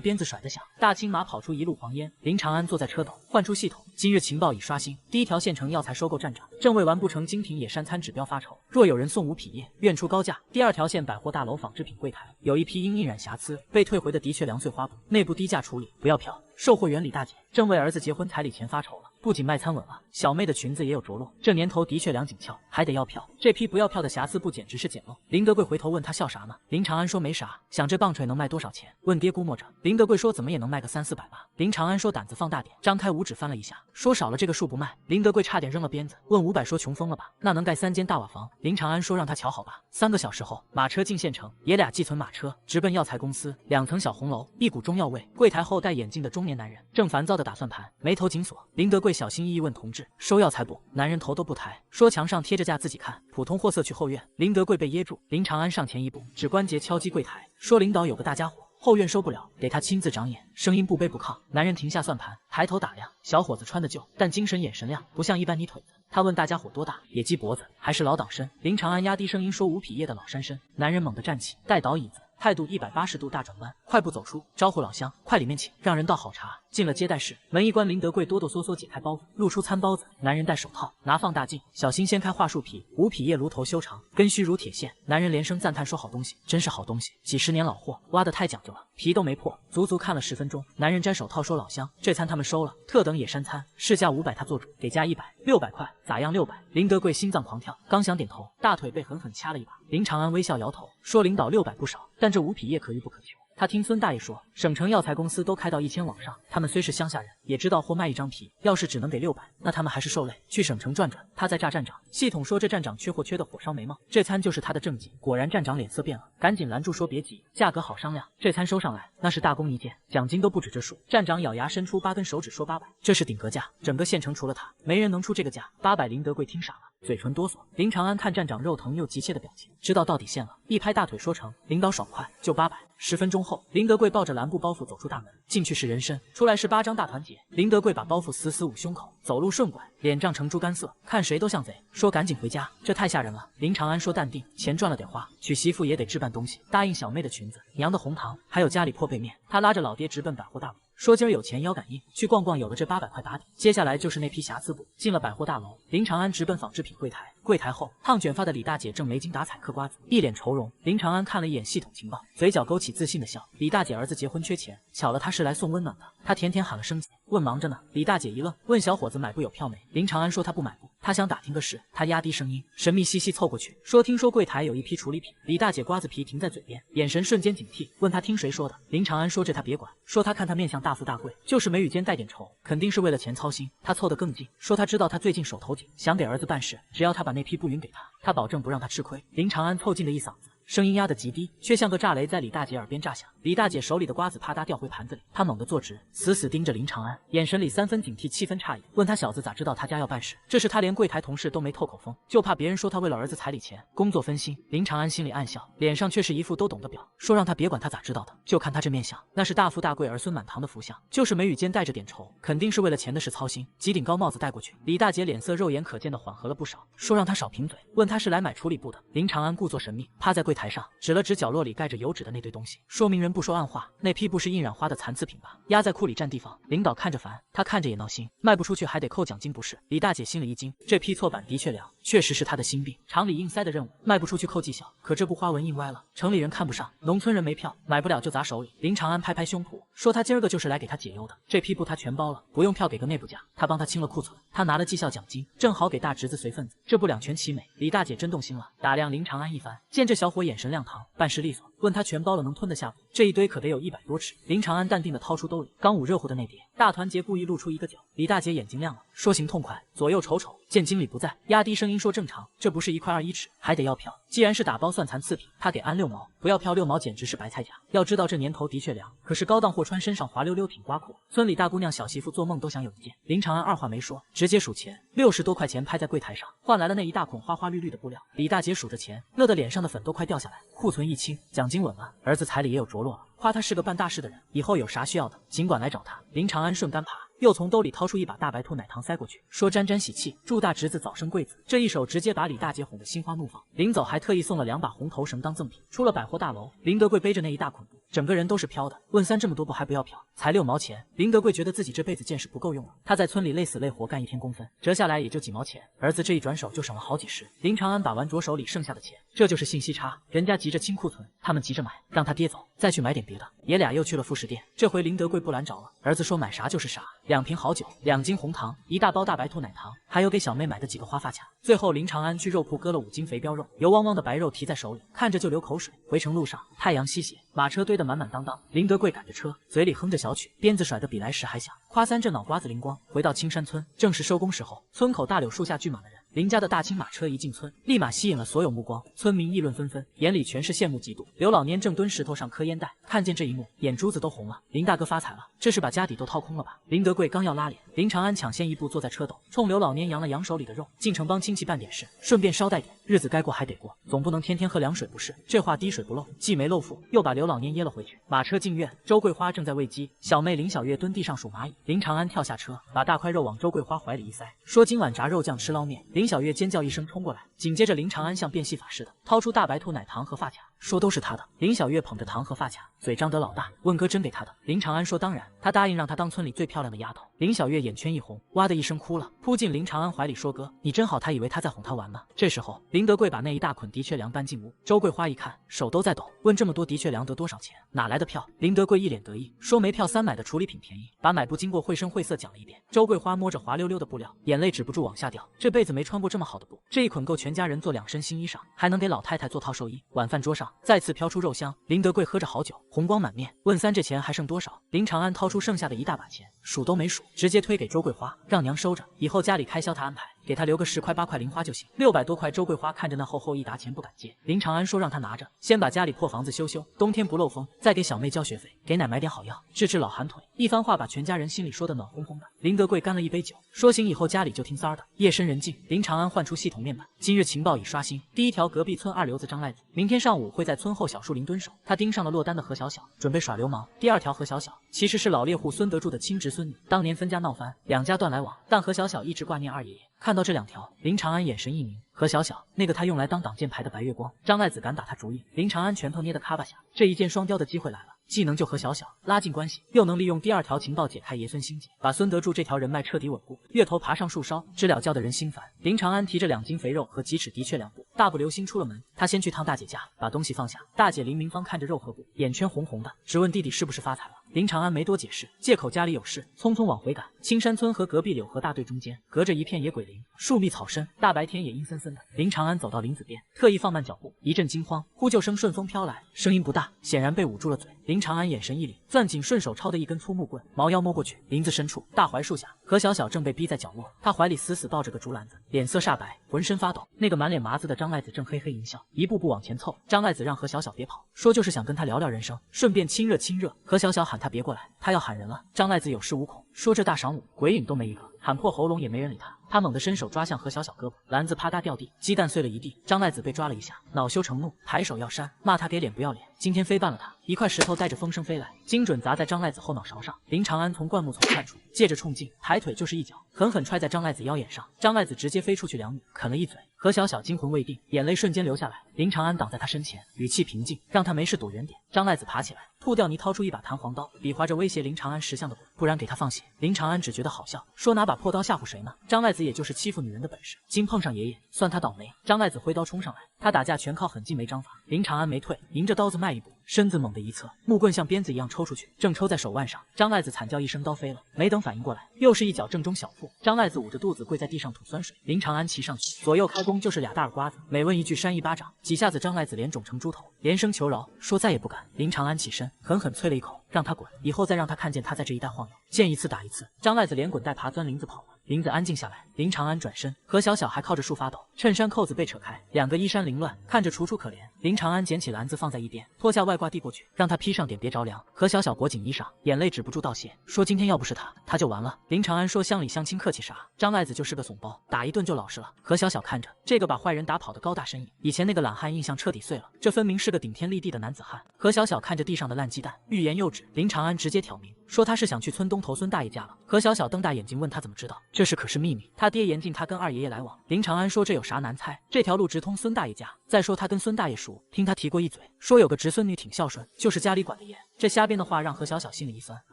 鞭子甩得响，大青马跑出一路黄烟。林长安坐在车斗，换出系统，今日情报已刷新，第一条县城药材收购站长，正为完不成精品野山参指标发愁，若有人送吴匹叶，愿出高价。第二条线百货大楼纺织品柜台有一批因印染瑕疵被退回的的确良穗花布，内部低价处理，不要票。售货员李大姐正为儿子结婚彩礼钱发愁了，不仅卖餐稳了，小妹的裙子也有着落，这年头的确良紧俏，还得要票。这批不要票的瑕疵布简直是捡漏。林德贵回头问他笑啥呢？林长安说没啥，想这棒槌能卖多少钱？问爹估摸着。林德贵说怎么也能卖个300-400吧。林长安说胆子放大点，张开五指翻了一下，说少了这个数不卖。林德贵差点扔了鞭子，问500说穷疯了吧？那能盖3间大瓦房。林长安说让他瞧好吧。3个小时后，马车进县城，爷俩寄存马车，直奔药材公司。2层小红楼，一股中药味，柜台后戴眼镜的中年男人正烦躁的打算盘，眉头紧锁。林德贵小心翼翼问同志收药材不？男人头都不抬，说墙上贴着价自己看，普通货色去后院。林德贵被噎住，林长安上前一步，指关节敲击柜台，说领导有个大家伙，后院收不了，得他亲自长眼，声音不卑不亢。男人停下算盘，抬头打量，小伙子穿的旧，但精神眼神亮，不像一般泥腿子。他问大家伙多大，也鸡脖子，还是老党参？林长安压低声音说吴匹叶的老山参。男人猛地站起，带倒椅子，态度180度大转弯，快步走出，招呼老乡，快里面请，让人倒好茶。进了接待室，门一关，林德贵哆哆嗦嗦解开包袱，露出餐包子。男人戴手套，拿放大镜，小心掀开桦树皮。吴匹叶炉头修长，根须如铁线。男人连声赞叹说好东西，真是好东西，几十年老货，挖得太讲究了，皮都没破。足足看了10分钟，男人摘手套说老乡，这餐他们收了，特等野山参，市价500，他做主，给加100，600块，咋样？600。林德贵心脏狂跳，刚想点头，大腿被狠狠掐了一把。林长安微笑摇头，说领导600不少，但这吴匹叶可遇不可求。他听孙大爷说，省城药材公司都开到1000往上，他们虽是乡下人，也知道货卖一张皮，要是只能给600，那他们还是受累。去省城转转，他在炸站长，系统说这站长缺货缺的火烧眉毛，这餐就是他的政绩。果然站长脸色变了，赶紧拦住说别急，价格好商量，这餐收上来那是大功一件，奖金都不止这数。站长咬牙伸出8根手指说800，这是顶格价，整个县城除了他，没人能出这个价。800，林德贵听傻了，嘴唇哆嗦。林长安看站长肉疼又急切的表情，知道到底现了，一拍大腿说成，领导爽快，就800。10分钟后，林德贵抱着蓝布包袱走出大门，进去是人参，出来是8张大团结。林德贵把包袱死死捂胸口，走路顺拐，脸涨成猪肝色，看谁都像贼，说赶紧回家，这太吓人了。林长安说淡定，钱赚了得花，娶媳妇也得置办东西，答应小妹的裙子，娘的红糖，还有家里破背面。他拉着老爹直奔百货大楼，说今儿有钱腰杆硬，去逛逛有了这800块打底。接下来就是那批瑕疵布。进了百货大楼，林长安直奔纺织品柜台，柜台后，烫卷发的李大姐正没精打采嗑瓜子，一脸愁容。林长安看了一眼系统情报，嘴角勾起自信的笑。李大姐儿子结婚缺钱，巧了他是来送温暖的。他甜甜喊了声姐，问忙着呢。李大姐一愣，问小伙子买布有票没？林长安说他不买布，他想打听个事。他压低声音，神秘兮兮凑过去，说听说柜台有一批处理品。李大姐瓜子皮停在嘴边，眼神瞬间警惕，问他听谁说的？林长安说这他别管，说他看他面相大富大贵，就是眉宇间带点愁，肯定是为了钱操心。他凑得更近，说他知道他最近手头紧，想给儿子办事，只要他把那批布匀给他，他保证不让他吃亏。林长安凑近的一嗓子，声音压得极低，却像个炸雷在李大姐耳边炸响。李大姐手里的瓜子啪嗒掉回盘子里，她猛地坐直，死死盯着林长安，眼神里3分警惕7分诧异，问他小子咋知道他家要办事？这是他连柜台同事都没透口风，就怕别人说他为了儿子彩礼钱工作分心。林长安心里暗笑，脸上却是一副都懂的表，说让他别管他咋知道的，就看他这面相，那是大富大贵儿孙满堂的福相，就是眉宇间带着点愁，肯定是为了钱的事操心。几顶高帽子戴过去，李大姐脸色肉眼可见的缓和了不少，说让他少贫嘴，问他是来买处理布的。林长安故作神秘，趴在柜台台上，指了指角落里盖着油纸的那堆东西，说明人不说暗话，那批不是印染花的残次品吧？压在库里占地方。领导看着烦，他看着也闹心，卖不出去还得扣奖金不是？李大姐心里一惊，这批错版的确凉，确实是她的心病，厂里硬塞的任务，卖不出去扣绩效，可这部花纹印歪了，城里人看不上，农村人没票，买不了就砸手里。林长安拍拍胸脯，说他今儿个就是来给他解忧的，这批布他全包了，不用票给个内部价，他帮他清了库存，他拿了绩效奖金，正好给大侄子随份子，这不两全其美。李大姐真动心了，打量林长安一番，见这小伙眼神亮堂，办事利索，问他全包了能吞得下不？这一堆可得有100多尺。林长安淡定地掏出兜里刚捂热乎的那叠，大团结故意露出一个角。李大姐眼睛亮了，说行痛快，左右瞅瞅，见经理不在，压低声音说正常，这不是1块21尺，还得要票。既然是打包算残次品，他给安6毛，不要票6毛简直是白菜价。要知道这年头的确凉，可是高档货穿身上滑溜溜挺刮裤，村里大姑娘小媳妇做梦都想有一件。林长安二话没说，直接数钱，60多块钱拍在柜台上，换来了那一大捆花花绿绿的布料。李大姐数着钱，乐得脸上的粉都快掉下来，库存一清，奖金稳了，儿子彩礼也有着落了，夸他是个办大事的人，以后有啥需要的尽管来找他。林长安顺杆爬，又从兜里掏出一把大白兔奶糖塞过去，说沾沾喜气，祝大侄子早生贵子。这一手直接把李大姐哄得心花怒放，临走还特意送了2把红头绳当赠品。出了百货大楼，林德贵背着那一大捆布，整个人都是飘的。问三这么多布还不要票，才6毛钱。林德贵觉得自己这辈子见识不够用了，他在村里累死累活干1天工分，折下来也就几毛钱，儿子这一转手就省了好几十。林长安把玩着手里剩下的钱，这就是信息差，人家急着清库存，他们急着买，让他爹走，再去买点别的。爷俩又去了副食店，这回林德贵不拦着了，儿子说买啥就是啥，2瓶好酒，2斤红糖，1大包大白兔奶糖，还有给小妹买的几个花发卡。最后林长安去肉铺割了5斤肥膘肉，油汪汪的白肉提在手里，看着就流口水。回程路上太阳西斜，马车堆得满满当当，林德贵赶着车，嘴里哼着小曲，鞭子甩得比来时还响，夸三这脑瓜子灵光。回到青山村，正是收工时候，村口大柳树下聚满了人。林家的大青马车一进村，立马吸引了所有目光，村民议论纷纷，眼里全是羡慕嫉妒。刘老年正蹲石头上磕烟袋，看见这一幕，眼珠子都红了。林大哥发财了，这是把家底都掏空了吧？林德贵刚要拉脸，林长安抢先一步坐在车斗，冲刘老年扬了扬手里的肉，进城帮亲戚办点事，顺便捎带点，日子该过还得过，总不能天天喝凉水不是？这话滴水不漏，既没漏腹，又把刘老年噎了回去。马车进院，周桂花正在喂鸡，小妹林小月蹲地上数蚂蚁。林长安跳下车，把大块肉往周桂花怀里一塞，说今晚炸肉酱吃捞面。林小月尖叫一声冲过来，紧接着林长安像变戏法似的掏出大白兔奶糖和发卡，说都是他的。林小月捧着糖和发卡，嘴张得老大，问哥真给他的？林长安说当然，他答应让他当村里最漂亮的丫头。林小月眼圈一红，哇的一声哭了，扑进林长安怀里说哥你真好。他以为他在哄他玩呢。这时候林德贵把那一大捆的确粮搬进屋，周桂花一看手都在抖，问这么多的确粮得多少钱？哪来的票？林德贵一脸得意，说没票3买的处理品便宜，把买布经过绘声绘色讲了一遍。周桂花摸着滑溜溜的布料，眼泪止不住往下掉，这辈子没穿过这么好的布，这一捆够全家人做2身新衣裳，还能给老太太做套寿衣。晚饭桌上再次飘出肉香，林德贵喝着好酒，红光满面，问三这钱还剩多少？林长安掏出剩下的一大把钱，数都没数，直接推给周桂花，让娘收着，以后家里开销他安排，给他留个10块8块零花就行。600多块，周桂花看着那厚厚一沓钱不敢接。林长安说让他拿着，先把家里破房子修修，冬天不漏风，再给小妹交学费，给奶买点好药，治治老寒腿。一番话把全家人心里说得暖烘烘的。林德贵干了一杯酒，说行以后家里就听三儿的。夜深人静，林长安换出系统面板，今日情报已刷新，第1条隔壁村二流子张赖子，明天上午会在村后小树林蹲守，他盯上了落单的何小小，准备耍流氓。第2条何小小其实是老猎户孙德柱的亲侄孙女，当年分家闹翻，2家断来往，但何小小一直挂念二爷爷。看到这2条，林长安眼神一凝，何小小，那个他用来当挡箭牌的白月光，张赖子敢打他主意。林长安拳头捏得咔吧响，这一箭双雕的机会来了，既能救何小小拉近关系，又能利用第2条情报解开爷孙心结，把孙德柱这条人脉彻底稳固。月头爬上树梢，知了叫的人心烦。林长安提着2斤肥肉和几尺的确粮布，大步流星出了门。他先去趟大姐家，把东西放下。大姐林明芳看着肉和布，眼圈红红的，只问弟弟是不是发财了。林长安没多解释，借口家里有事，匆匆往回赶。青山村和隔壁柳河大队中间隔着一片野鬼林，树密草深，大白天也阴森森的。林长安走到林子边，特意放慢脚步，一阵惊慌，呼救声顺风飘来，声音不大，显然被捂住了嘴。林长安眼神一凛，攥紧顺手抄的一根粗木棍，猫腰摸过去。林子深处，大槐树下，何小小正被逼在角落，他怀里死死抱着个竹篮子，脸色煞白，浑身发抖。那个满脸麻子的张赖子正嘿嘿淫笑，一步步往前凑。张赖子让何小小别跑，说就是想跟他聊聊人生，顺便亲热亲热。何小小喊他别过来，他要喊人了。张赖子有恃无恐，说这大晌午鬼影都没一个，喊破喉咙也没人理他。他猛地伸手抓向何小小胳膊，篮子啪嗒掉地，鸡蛋碎了一地。张赖子被抓了一下，恼羞成怒，抬手要扇，骂他给脸不要脸。今天非办了他！一块石头带着风声飞来，精准砸在张赖子后脑勺上。林长安从灌木丛窜出，借着冲劲，抬腿就是一脚，狠狠踹在张赖子腰眼上。张赖子直接飞出去2米，啃了一嘴。何小小惊魂未定，眼泪瞬间流下来。林长安挡在他身前，语气平静，让他没事躲远点。张赖子爬起来，吐掉泥，掏出一把弹簧刀，比划着威胁林长安识相的滚，不然给他放血。林长安只觉得好笑，说拿把破刀吓唬谁呢？张赖子也就是欺负女人的本事，今碰上爷爷，算他倒霉。张赖子挥刀冲上来，他打架全靠狠劲没章法。林长安没退，迎着刀子迈一步，身子猛地一侧，木棍像鞭子一样抽出去，正抽在手腕上。张赖子惨叫一声，刀飞了。没等反应过来，又是一脚正中小腹。张赖子捂着肚子跪在地上吐酸水。林长安骑上去，左右开弓就是俩大耳刮子，每问一句扇一巴掌。几下子张赖子脸肿成猪头，连声求饶，说再也不敢。林长安起身，狠狠啐了一口，让他滚，以后再让他看见他在这一带晃悠，见一次打一次。张赖子连滚带爬钻林子跑了。林子安静下来，林长安转身，何小小还靠着树发抖，衬衫扣子被扯开，两个衣衫凌乱，看着楚楚可怜。林长安捡起篮子放在一边，脱下外褂递过去，让他披上点别着凉。何小小裹紧衣裳，眼泪止不住道谢，说今天要不是他就完了。林长安说乡里乡亲客气啥，张赖子就是个怂包，打一顿就老实了。何小小看着这个把坏人打跑的高大身影，以前那个懒汉印象彻底碎了，这分明是个顶天立地的男子汉。何小小看着地上的烂鸡蛋，欲言又止。林长安直接挑明，说他是想去村东头孙大爷家了。何小小瞪大眼睛问他怎么知道，这事可是秘密，他爹严禁他跟二爷爷来往。林长安说这有啥难猜，这条路直通孙大爷家，再说他跟孙大爷熟，听他提过一嘴，说有个侄孙女挺孝顺，就是家里管得严。这瞎编的话让何小小心里一酸，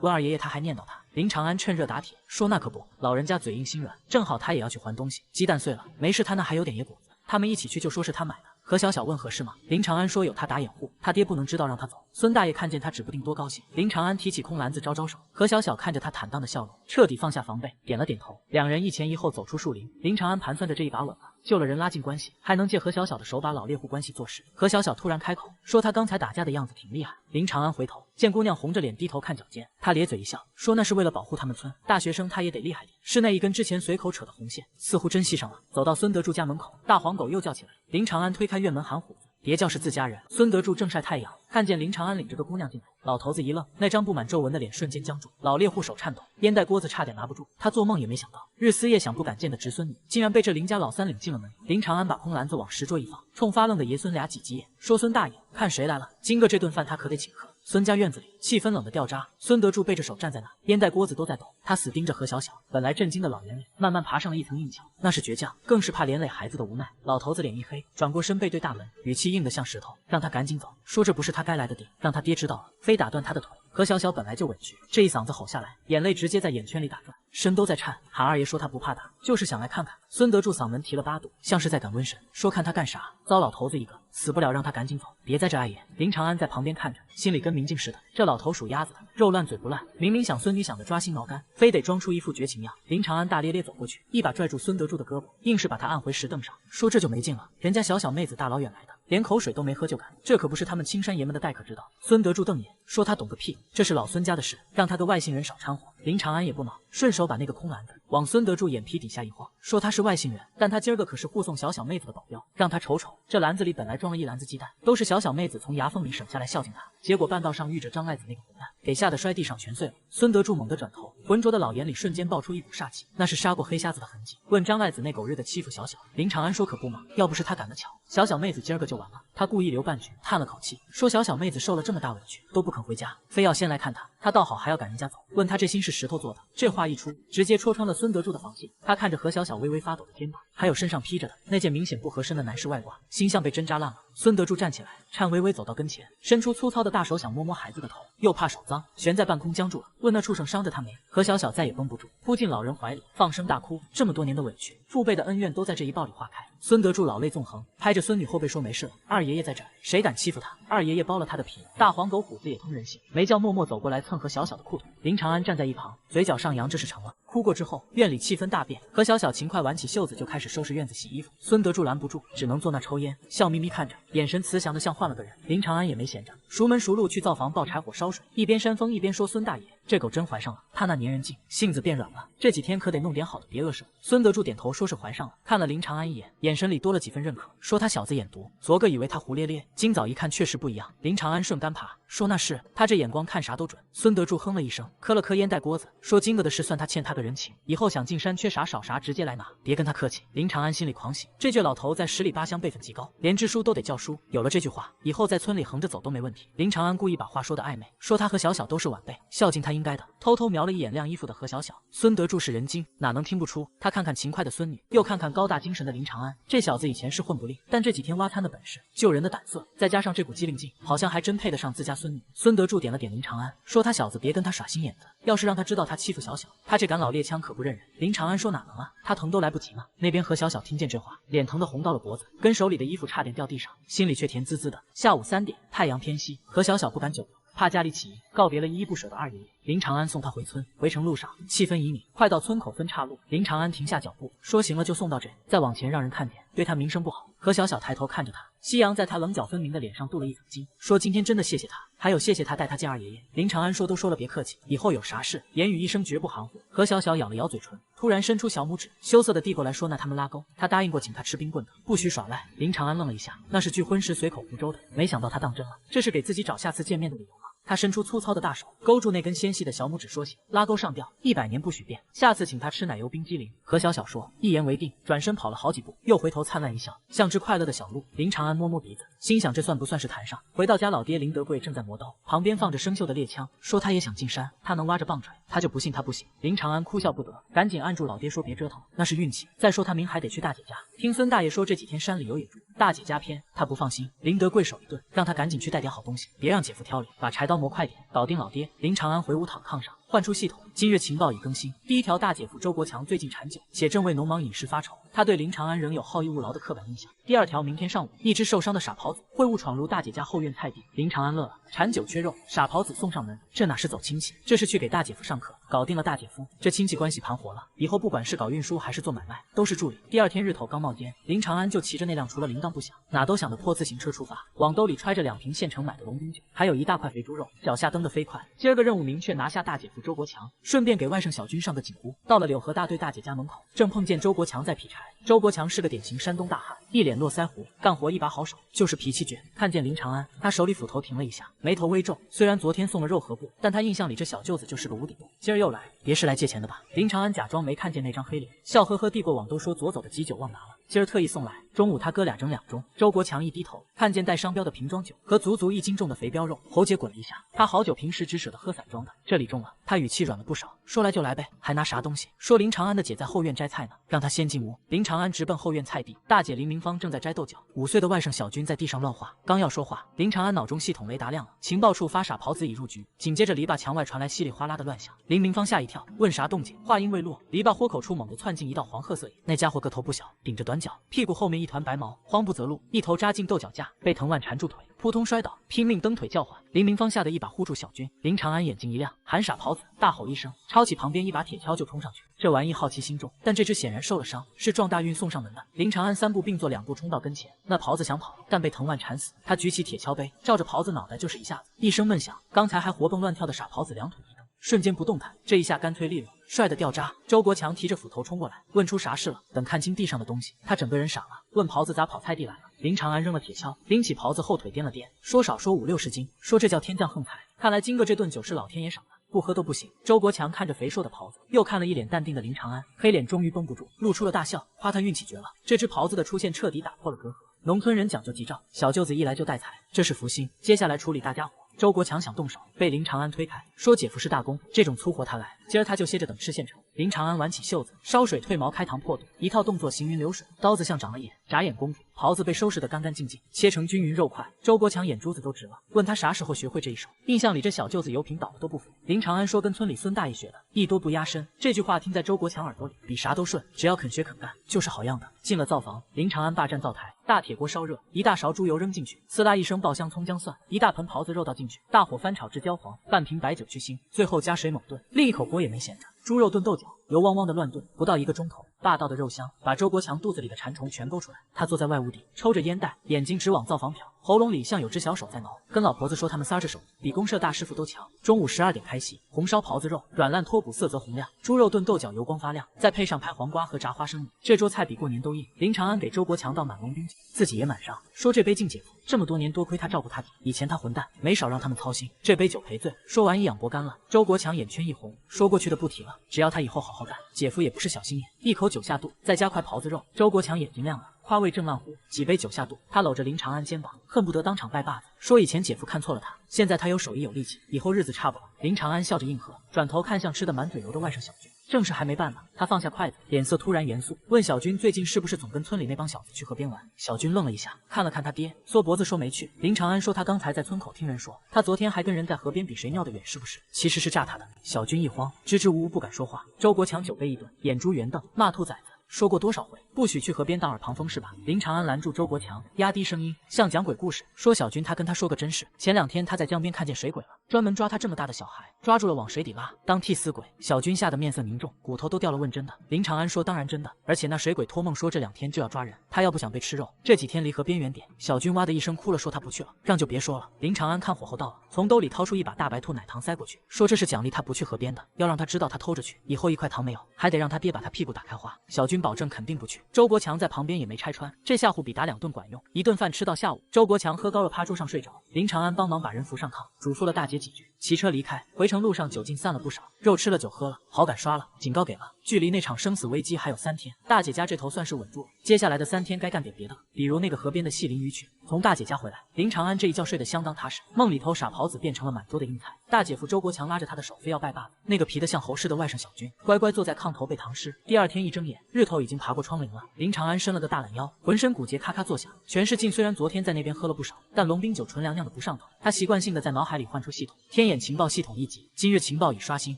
问二爷爷他还念叨他。林长安趁热打铁，说那可不，老人家嘴硬心软，正好他也要去还东西，鸡蛋碎了没事，他那还有点野果子，他们一起去就说是他买的。何小小问合适吗？林长安说有他打掩护，他爹不能知道让他走。孙大爷看见他指不定多高兴。林长安提起空篮子招招手，何小小看着他坦荡的笑容，彻底放下防备，点了点头。两人一前一后走出树林。林长安盘算着这一把稳了，救了人拉近关系，还能借何小小的手把老猎户关系做事。何小小突然开口说他刚才打架的样子挺厉害。林长安回头见姑娘红着脸低头看脚尖，他咧嘴一笑说那是为了保护他们村大学生，他也得厉害点。是那一根之前随口扯的红线，似乎真系上了。走到孙德柱家门口，大黄狗又叫起来。林长安推开院门喊虎子，别叫是自家人。孙德柱正晒太阳，看见林长安领着个姑娘进来，老头子一愣，那张布满皱纹的脸瞬间僵住。老猎户手颤抖，烟袋锅子差点拿不住。他做梦也没想到，日思夜想不敢见的侄孙女，竟然被这林家老三领进了门。林长安把空篮子往石桌一放，冲发愣的爷孙俩挤挤眼，说孙大爷，看谁来了？今个这顿饭他可得请客。孙家院子里气氛冷得掉渣，孙德柱背着手站在那，烟袋锅子都在抖。他死盯着何小小，本来震惊的老眼里慢慢爬上了一层硬壳，那是倔强，更是怕连累孩子的无奈。老头子脸一黑，转过身背对大门，语气硬得像石头，让他赶紧走，说这不是他该来的地，让他爹知道了，非打断他的腿。何小小本来就委屈，这一嗓子吼下来，眼泪直接在眼圈里打转，身都在颤，喊二爷说他不怕打，就是想来看看。孙德柱嗓门提了8度，像是在赶瘟神，说看他干啥，糟老头子一个，死不了让他赶紧走，别在这碍眼。林长安在旁边看着，心里跟明镜似的，这老头属鸭子的，肉烂嘴不烂，明明想孙女想得抓心挠肝，非得装出一副绝情样。林长安大咧咧走过去，一把拽住孙德柱的胳膊，硬是把他按回石凳上，说这就没劲了，人家小小妹子大老远来的，连口水都没喝就赶，这可不是他们青山爷们的待客之道。孙德柱瞪眼说他懂个屁，这是老孙家的事，让他个外姓人少掺和。林长安也不恼，顺手把那个空篮子往孙德柱眼皮底下一晃，说他是外姓人，但他今儿个可是护送小小妹子的保镖，让他瞅瞅，这篮子里本来装了一篮子鸡蛋，都是小小妹子从牙缝里省下来孝敬他，结果半道上遇着张赖子那个混蛋，给吓得摔地上全碎了。孙德柱猛地转头，浑浊的老眼里瞬间爆出一股煞气，那是杀过黑瞎子的痕迹。问张赖子那狗日的欺负小小，林长安说可不嘛，要不是他赶得巧，小小妹子今儿个就完了。他故意留半句，叹了口气，说小小妹子受了这么大委屈都不肯回家，非要先来看他，他倒好还要赶人家走，问他这心是石头做的。这话一出，直接戳穿了孙德柱的防线。他看着何小小微微发抖的肩膀，还有身上披着的那件明显不合身的男士外褂，心像被针扎烂了。孙德柱站起来，颤巍巍走到跟前，伸出粗糙的大手想摸摸孩子的头，又怕手脏，悬在半空僵住了，问那畜生伤着他没？何小小再也绷不住，扑进老人怀里，放声大哭。这么多年的委屈，父辈的恩怨都在这一抱里化开。孙德柱老泪纵横，拍着孙女后背说没事了，二爷爷在这儿，谁敢欺负他，二爷爷剥了他的皮。大黄狗虎子也通人性，没叫默默走过来蹭何小小的裤腿。林长安站在一旁，嘴角上扬，这是成了。哭过之后，院里气氛大变，何小小勤快挽起袖子就开始收拾院子洗衣服，孙德柱拦不住，只能坐那抽烟，笑眯眯看着，眼神慈祥的像换了个人。林长安也没闲着，熟门熟路去灶房抱柴火烧水，一边扇风一边说孙大爷，这狗真怀上了。他那粘人劲，性子变软了，这几天可得弄点好的，别饿死我。孙德柱点头说是怀上了，看了林长安一眼，眼神里多了几分认可，说他小子眼毒，昨个以为他胡咧咧，今早一看确实不一样。林长安顺杆爬，说那是，他这眼光看啥都准。孙德柱哼了一声，磕了磕烟袋锅子，说今个的事算他欠他个人情，以后想进山缺啥少啥直接来拿，别跟他客气。林长安心里狂喜，这倔老头在10里8乡辈分极高，连支书都得叫叔，有了这句话，以后在村里横着走都没问题。林长安故意把话说得暧昧，说他和小小都是晚辈，孝敬他应该的，偷偷瞄了一眼晾衣服的何小小。孙德柱是人精，哪能听不出？他看看勤快的孙女，又看看高大精神的林长安，这小子以前是混不吝，但这几天挖滩的本事，救人的胆色，再加上这股机灵劲，好像还真配得上自家孙女。孙德柱点了点林长安，说他小子别跟他耍心眼子，要是让他知道他欺负小小，他这杆老猎枪可不认人。林长安说哪能啊，他疼都来不及呢。那边何小小听见这话，脸疼得红到了脖子，跟手里的衣服差点掉地上，心里却甜滋滋的。下午3点，太阳偏西，何小小不敢久留，怕家里起疑，告别了依依不舍的二爷爷。林长安送他回村，回程路上气氛旖旎，快到村口分岔路，林长安停下脚步，说行了就送到这，再往前让人看见，对他名声不好。何小小抬头看着他，夕阳在他棱角分明的脸上镀了一层金，说今天真的谢谢他，还有谢谢他带他见二爷爷。林长安说都说了别客气，以后有啥事言语一声绝不含糊。何小小咬了咬嘴唇，突然伸出小拇指，羞涩的递过来说那他们拉钩，他答应过请他吃冰棍的，不许耍赖。林长安愣了一下，那是聚婚时随口胡诌的，没想到他当真了，这是给自己找下次见面的理由吗？他伸出粗糙的大手，勾住那根纤细的小拇指，说行，拉钩上吊，100年不许变，下次请他吃奶油冰激凌。何小小说，一言为定，转身跑了好几步，又回头灿烂一笑，像只快乐的小鹿。林长安摸摸鼻子，心想这算不算是谈上？回到家，老爹林德贵正在磨刀，旁边放着生锈的猎枪，说他也想进山，他能挖着棒槌，他就不信他不行。林长安哭笑不得，赶紧按住老爹说别折腾，那是运气。再说他明还得去大姐家，听孙大爷说这几天山里有野猪，大姐家偏，他不放心。林德贵手一顿，让他赶紧去带点好东西，别让姐夫挑理，把柴刀磨快点，搞定老爹。林长安回屋躺炕上，换出系统，今日情报已更新。第一条，大姐夫周国强最近产酒，且正为农忙饮食发愁，他对林长安仍有好逸恶劳的刻板印象。第二条，明天上午，一只受伤的傻狍子会误闯入大姐家后院菜地。林长安乐了，产酒缺肉，傻狍子送上门，这哪是走亲戚，这是去给大姐夫上课。搞定了大姐夫，这亲戚关系盘活了，以后不管是搞运输还是做买卖，都是助理。第二天日头刚冒尖，林长安就骑着那辆除了铃铛不响哪都响的破自行车出发，往兜里揣着2瓶现成买的龙冰酒，还有一大块肥猪肉，脚下蹬得飞快。今儿个任务明确，拿下大姐夫周国强，顺便给外甥小军上个警呼。到了柳河大队大姐家门口，正碰见周国强在劈柴。周国强是个典型山东大汉，一脸络腮胡，干活一把好手，就是脾气倔。看见林长安，他手里斧头停了一下，眉头微皱。虽然昨天送了肉和布，但他印象里这小舅子就是个无底洞，今儿又来，别是来借钱的吧？林长安假装没看见那张黑脸，笑呵呵递过往都说左走的急酒忘拿了，今儿特意送来，中午他哥俩整2盅。周国强一低头，看见带商标的瓶装酒和足足1斤重的肥膘肉，喉结滚了一下。他好酒平时只舍得喝散装的，这里中了，他语气软了不少，说来就来呗，还拿啥东西？说林长安的姐在后院摘菜呢，让他先进屋。林长安直奔后院菜地，大姐林明芳正在摘豆角，5岁的外甥小军在地上乱画。刚要说话，林长安脑中系统雷达亮了，情报处发傻狍子已入局。紧接着篱笆墙外传来稀里哗啦的乱响，林明芳吓一跳，问啥动静？话音未落，篱笆豁口处猛地窜进一道黄褐色影，那家伙个头不小，顶着短脚，屁股后面一团白毛，慌不择路，一头扎进豆角架，被藤蔓缠住腿，扑通摔倒，拼命蹬腿叫唤。林明芳吓得一把护住小军，林长安眼睛一亮，喊傻狍子，大吼一声，抄起旁边一把铁锹就冲上去。这玩意好奇心重，但这只显然受了伤，是撞大运送上门的。林长安3步并作2步冲到跟前，那狍子想跑，但被藤蔓缠死。他举起铁锹背，照着狍子脑袋就是一下子，一声闷响，刚才还活蹦乱跳的傻狍子2腿一蹬，瞬间不动弹，这一下干脆利落，帅得掉渣。周国强提着斧头冲过来，问出啥事了。等看清地上的东西，他整个人傻了，问狍子咋跑菜地来了。林长安扔了铁锹，拎起狍子后腿掂了掂，说少说50-60斤，说这叫天降横财。看来今个这顿酒是老天爷赏的，不喝都不行。周国强看着肥硕的狍子，又看了一脸淡定的林长安，黑脸终于绷不住，露出了大笑，夸他运气绝了。这只狍子的出现彻底打破了隔阂。农村人讲究吉兆，小舅子一来就带财，这是福星。接下来处理大家伙。周国强想动手，被林长安推开，说姐夫是大功，这种粗活他来，今儿他就歇着等吃现成。林长安挽起袖子，烧水退毛开膛破肚，一套动作行云流水，刀子像长了眼，眨眼功夫，狍子被收拾得干干净净，切成均匀肉块。周国强眼珠子都直了，问他啥时候学会这一手。印象里这小舅子油瓶倒了都不服。林长安说跟村里孙大爷学的，艺多不压身。这句话听在周国强耳朵里，比啥都顺，只要肯学肯干，就是好样的。进了灶房，林长安霸占灶台，大铁锅烧热，一大勺猪油扔进去，呲啦一声爆香葱姜蒜，一大盆狍子肉倒进去，大火翻炒至焦黄，半瓶白酒去腥，最后加水猛炖，另一口锅也没闲着，猪肉炖豆角，油汪汪的乱炖，不到1个钟头，霸道的肉香把周国强肚子里的馋虫全勾出来。他坐在外屋顶，抽着烟袋，眼睛直往灶房瞟，喉咙里像有只小手在挠。跟老婆子说他们仨这手比公社大师傅都强。中午12点开席，红烧狍子肉，软烂脱骨，色泽红亮；猪肉炖豆角，油光发亮，再配上拍黄瓜和炸花生米，这桌菜比过年都硬。林长安给周国强倒满龙冰酒，自己也满上，说这杯敬姐夫，这么多年多亏他照顾他弟，以前他混蛋，没少让他们操心，这杯酒赔罪。说完一仰脖干了。周国强眼圈一红，说过去的不提了，只要他以后好好干，姐夫也不是小心眼。一口酒下肚，再加块狍子肉，周国强眼睛亮了。夸味正烂乎，几杯酒下肚，他搂着林长安肩膀，恨不得当场拜把子，说以前姐夫看错了他，现在他有手艺有力气，以后日子差不了。林长安笑着应和，转头看向吃得满嘴油的外甥小军，正事还没办呢。他放下筷子，脸色突然严肃，问小军最近是不是总跟村里那帮小子去河边玩？小军愣了一下，看了看他爹，缩脖子说没去。林长安说他刚才在村口听人说，他昨天还跟人在河边比谁尿得远，是不是？其实是炸他的。小军一慌，支支吾吾不敢说话。周国强酒杯一顿，眼珠圆瞪，骂兔崽子。说过多少回，不许去河边当耳旁风是吧？林长安拦住周国强，压低声音，像讲鬼故事，说小军他跟他说个真事，前2天他在江边看见水鬼了，专门抓他这么大的小孩，抓住了往水底拉，当替死鬼。小军吓得面色凝重，骨头都掉了，问真的？林长安说当然真的，而且那水鬼托梦说这2天就要抓人，他要不想被吃肉，这几天离河边远点。小军哇的一声哭了，说他不去了，让就别说了。林长安看火候到了，从兜里掏出一把大白兔奶糖塞过去，说这是奖励他不去河边的，要让他知道他偷着去，以后1块糖没有，还得让他爹把他屁股打开花。小军保证肯定不去。周国强在旁边也没拆穿，这吓唬比打2顿管用。1顿饭吃到下午，周国强喝高了，趴桌上睡着。林长安帮忙把人扶上炕，嘱咐了大姐几句，骑车离开。回程路上酒劲散了不少，肉吃了酒喝了，好感刷了，警告给了。距离那场生死危机还有3天，大姐家这头算是稳住了。接下来的3天该干点别的，比如那个河边的戏林鱼去。从大姐家回来，林长安这一觉睡得相当踏实，梦里头傻狍子变成了满桌的硬菜。大姐夫周国强拉着他的手，非要拜把子。那个皮得像猴似的外甥小军，乖乖坐在炕头背唐诗。第2天一睁眼，日头已经爬过窗棂了。林长安伸了个大懒腰，浑身骨节咔咔作响。全世镜虽然昨天在那边喝了不少，但龙冰酒纯凉酿的不上头。他习惯性的在脑海里唤出系统，天眼情报系统1级，今日情报已刷新。